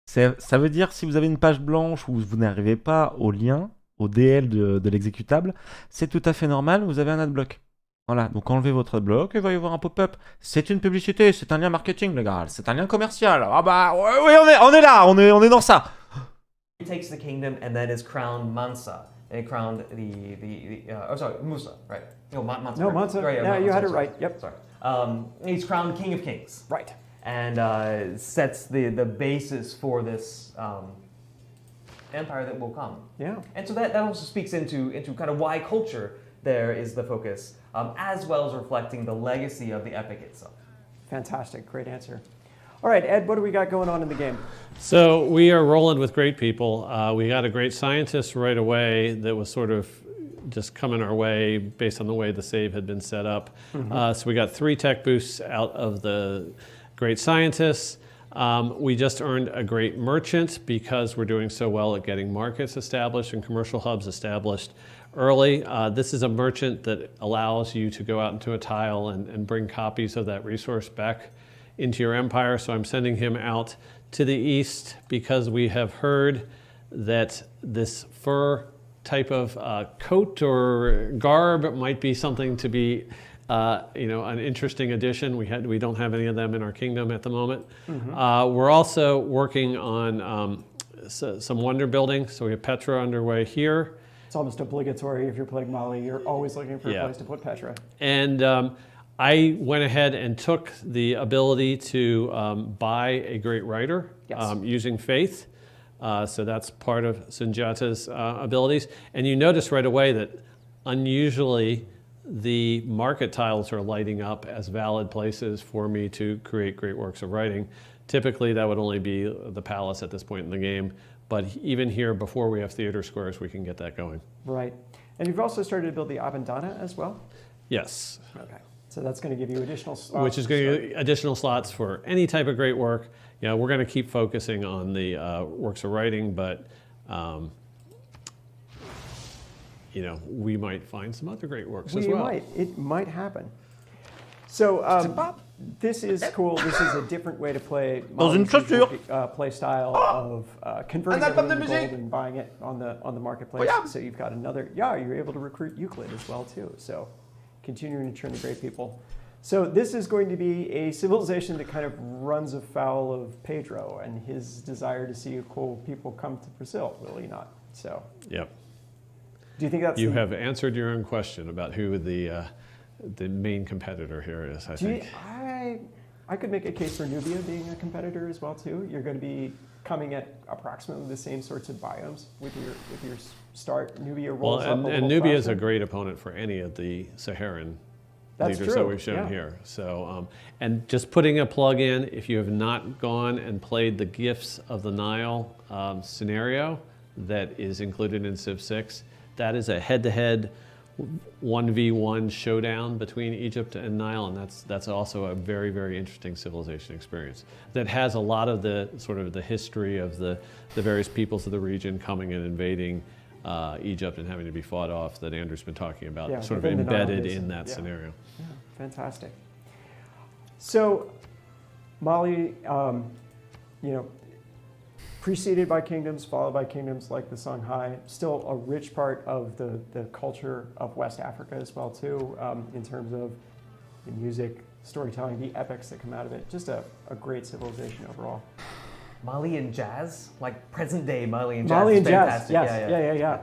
Ça veut dire si vous avez une page blanche où vous n'arrivez pas au lien, au DL de l'exécutable, c'est tout à fait normal, vous avez un adblock. Voilà, donc enlevez votre adblock, il va y avoir un pop-up. C'est une publicité, c'est un lien marketing, les gars, c'est un lien commercial. Ah bah, oui, on est là, on est dans ça. He takes the kingdom and then is crowned Mansa. And crowned Musa, right? No, Mansa. No, Mansa. Right, yeah, you had it right. Yep. Sorry. He's crowned King of Kings. Right. And sets the basis for this empire that will come. Yeah. And so that also speaks into kind of why culture there is the focus, as well as reflecting the legacy of the epic itself. Fantastic, great answer. All right, Ed, what do we got going on in the game? So we are rolling with great people. We got a great scientist right away that was sort of just coming our way based on the way the save had been set up. So we got 3 tech boosts out of the great scientists. We just earned a great merchant because we're doing so well at getting markets established and commercial hubs established early. This is a merchant that allows you to go out into a tile and bring copies of that resource back into your empire. So I'm sending him out to the east because we have heard that this fur type of coat or garb might be something to be an interesting addition. We don't have any of them in our kingdom at the moment. We're also working on some wonder building. So we have Petra underway here. It's almost obligatory if you're playing Mali. You're always looking for a place to put Petra. And I went ahead and took the ability to buy a great writer using faith. So that's part of Sunjata's abilities. And you notice right away that unusually the market tiles are lighting up as valid places for me to create great works of writing. Typically that would only be the palace at this point in the game. But even here, before we have theater squares, we can get that going. Right. And you've also started to build the Abandana as well? Yes. Okay. So that's going to give you additional slots. Which is going to give you additional slots for any type of great work. You know, we're going to keep focusing on the works of writing, but we might find some other great works as well. It might happen. So this is cool. This is a different way to play play style of converting everything to gold and buying it on the marketplace. So you've got another. Yeah, you're able to recruit Euclid as well too. So continuing to turn the great people. So this is going to be a civilization that kind of runs afoul of Pedro and his desire to see cool people come to Brazil. Will he not? So. Yep. Do you think that's? You have answered your own question about who the main competitor here is. I think. I could make a case for Nubia being a competitor as well too. You're going to be coming at approximately the same sorts of biomes with your start. Nubia rolls up a little and Nubia is faster. a great opponent for any of the Saharan That's leaders true. that we've shown here. So, and just putting a plug in, if you have not gone and played the Gifts of the Nile scenario that is included in Civ 6, that is a head-to-head 1v1 showdown between Egypt and Nile, and that's also a very, very interesting civilization experience that has a lot of the sort of the history of the various peoples of the region coming and invading Egypt and having to be fought off that Andrew's been talking about, Yeah, sort of within the Nile embedded Basin. in that Yeah. scenario. Yeah, fantastic. So, Mali, you know, preceded by kingdoms, followed by kingdoms like the Songhai, still a rich part of the culture of West Africa as well too, in terms of the music, storytelling, the epics that come out of it. Just a great civilization overall. Malian jazz, like present day Malian jazz. Malian is jazz, fantastic. yes,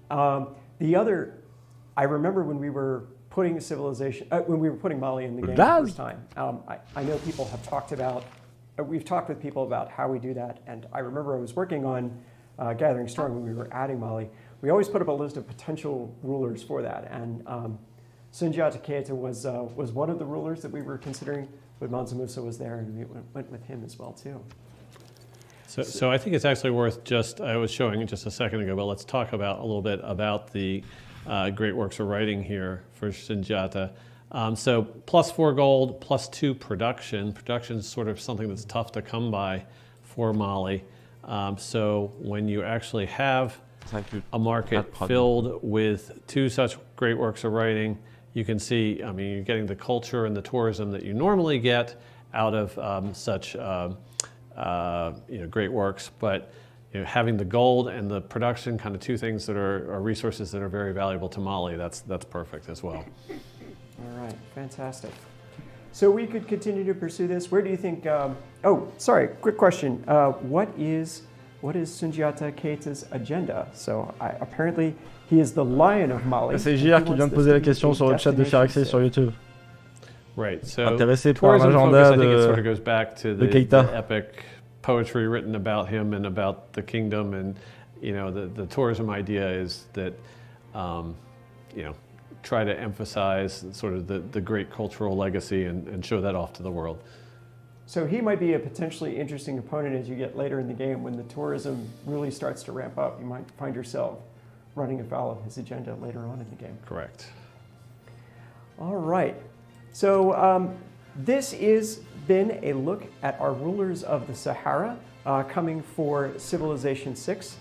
yeah. The other, I remember when we were putting civilization, when we were putting Mali in the game the first time. I know people have talked about, we've talked with people about how we do that, and I remember I was working on Gathering Storm when we were adding Mali. We always put up a list of potential rulers for that, and Sundiata Keita was one of the rulers that we were considering, but Mansa Musa was there, and we went with him as well too. So I think it's actually worth just, I was showing it just a second ago, but let's talk about a little bit about the great works of writing here for Sundiata. So +4 gold, +2 production. Production is sort of something that's tough to come by for Mali. So when you actually have a market filled with 2 such great works of writing, you can see, I mean, you're getting the culture and the tourism that you normally get out of such great works, but having the gold and the production, kind of 2 things that are resources that are very valuable to Mali, that's perfect as well. All right, fantastic. So we could continue to pursue this. Where do you think? Oh, sorry. Quick question. What is Sundiata Keita's agenda? So apparently he is the lion of Mali. C'est JR qui vient de poser la question sur le chat de Chiraxé sur YouTube. Right. So intéressé par un tourism agenda focus, I think it sort of goes back to the epic poetry written about him and about the kingdom, and the tourism idea is that try to emphasize sort of the great cultural legacy and show that off to the world. So he might be a potentially interesting opponent as you get later in the game when the tourism really starts to ramp up. You might find yourself running afoul of his agenda later on in the game. Correct. All right. So this has been a look at our rulers of the Sahara coming for Civilization 6.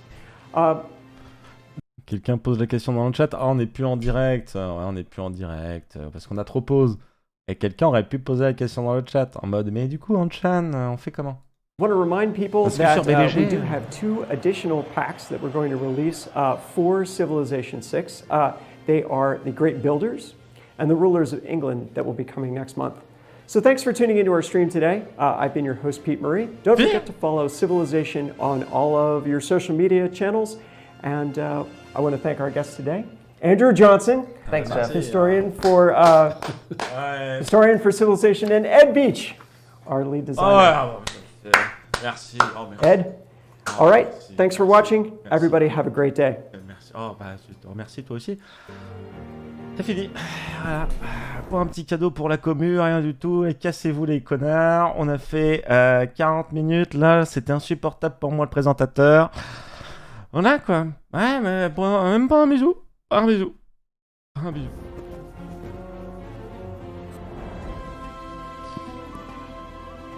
Quelqu'un pose la question dans le chat. Ah, on n'est plus en direct. Ouais, on n'est plus en direct parce qu'on a trop pause. Et quelqu'un aurait pu poser la question dans le chat en mode mais du coup, Anchan, on fait comment? I want to remind people that we do have 2 additional packs that we're going to release for Civilization 6. They are the Great Builders and the Rulers of England that will be coming next month. So thanks for tuning into our stream today. I've been your host, Pete Murray. Don't forget to follow Civilization on all of your social media channels. And I want to thank our guests today. Andrew Johnson, thanks, Jeff. Historian for Civilization, and Ed Beach, our lead designer. Merci. Ed, all right, thanks for watching. Everybody have a great day. Merci. Je te remercie toi aussi. C'est fini. Voilà. Pas un petit cadeau pour la commu, rien du tout. Et cassez-vous les connards. On a fait 40 minutes. Là, c'était insupportable pour moi le présentateur. Voilà quoi. Ouais, mais même pas un bisou. Un bisou. Un bisou.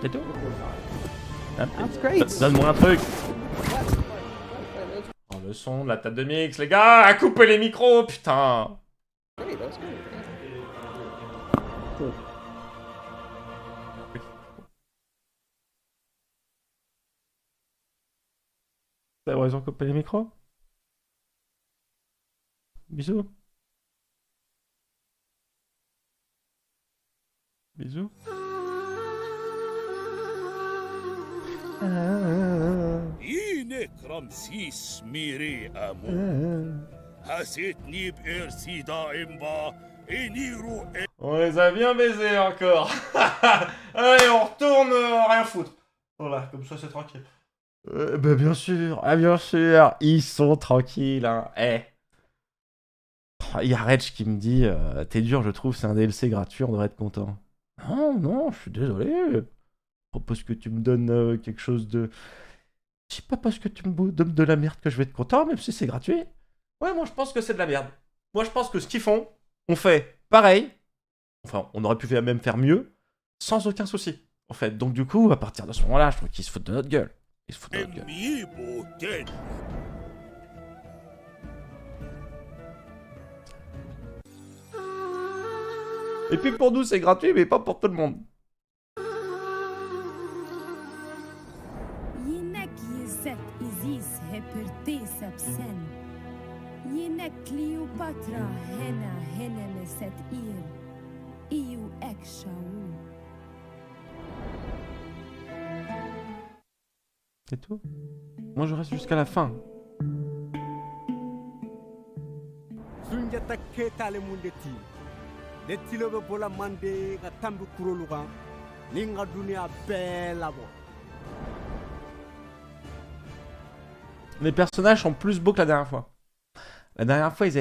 C'est tout. That's great. Donne-moi un truc. Oh, le son de la table de mix, les gars. Coupez les micros, putain. Great, that was good. Cool. T'as raison de couper les micros. Bisous. Bisous. On les a bien baisés encore. Allez, on retourne rien foutre. Voilà, comme ça c'est tranquille. Bah bien sûr, ils sont tranquilles. Hein. Il y a Reg qui me dit t'es dur, je trouve, c'est un DLC gratuit, on devrait être content. Non, je suis désolé. Je propose que tu me donnes quelque chose de... C'est pas parce que tu me donnes de la merde que je vais être content, même si c'est gratuit. Ouais, moi je pense que c'est de la merde. Moi je pense que ce qu'ils font, on fait pareil. Enfin, on aurait pu même faire mieux, sans aucun souci, en fait. Donc du coup, à partir de ce moment-là, je trouve qu'ils se foutent de notre gueule. Ils se foutent de notre gueule. Et puis pour nous, c'est gratuit, mais pas pour tout le monde. C'est tout. Moi, je reste jusqu'à la fin. Les personnages sont plus beaux que la dernière fois. La dernière fois, ils avaient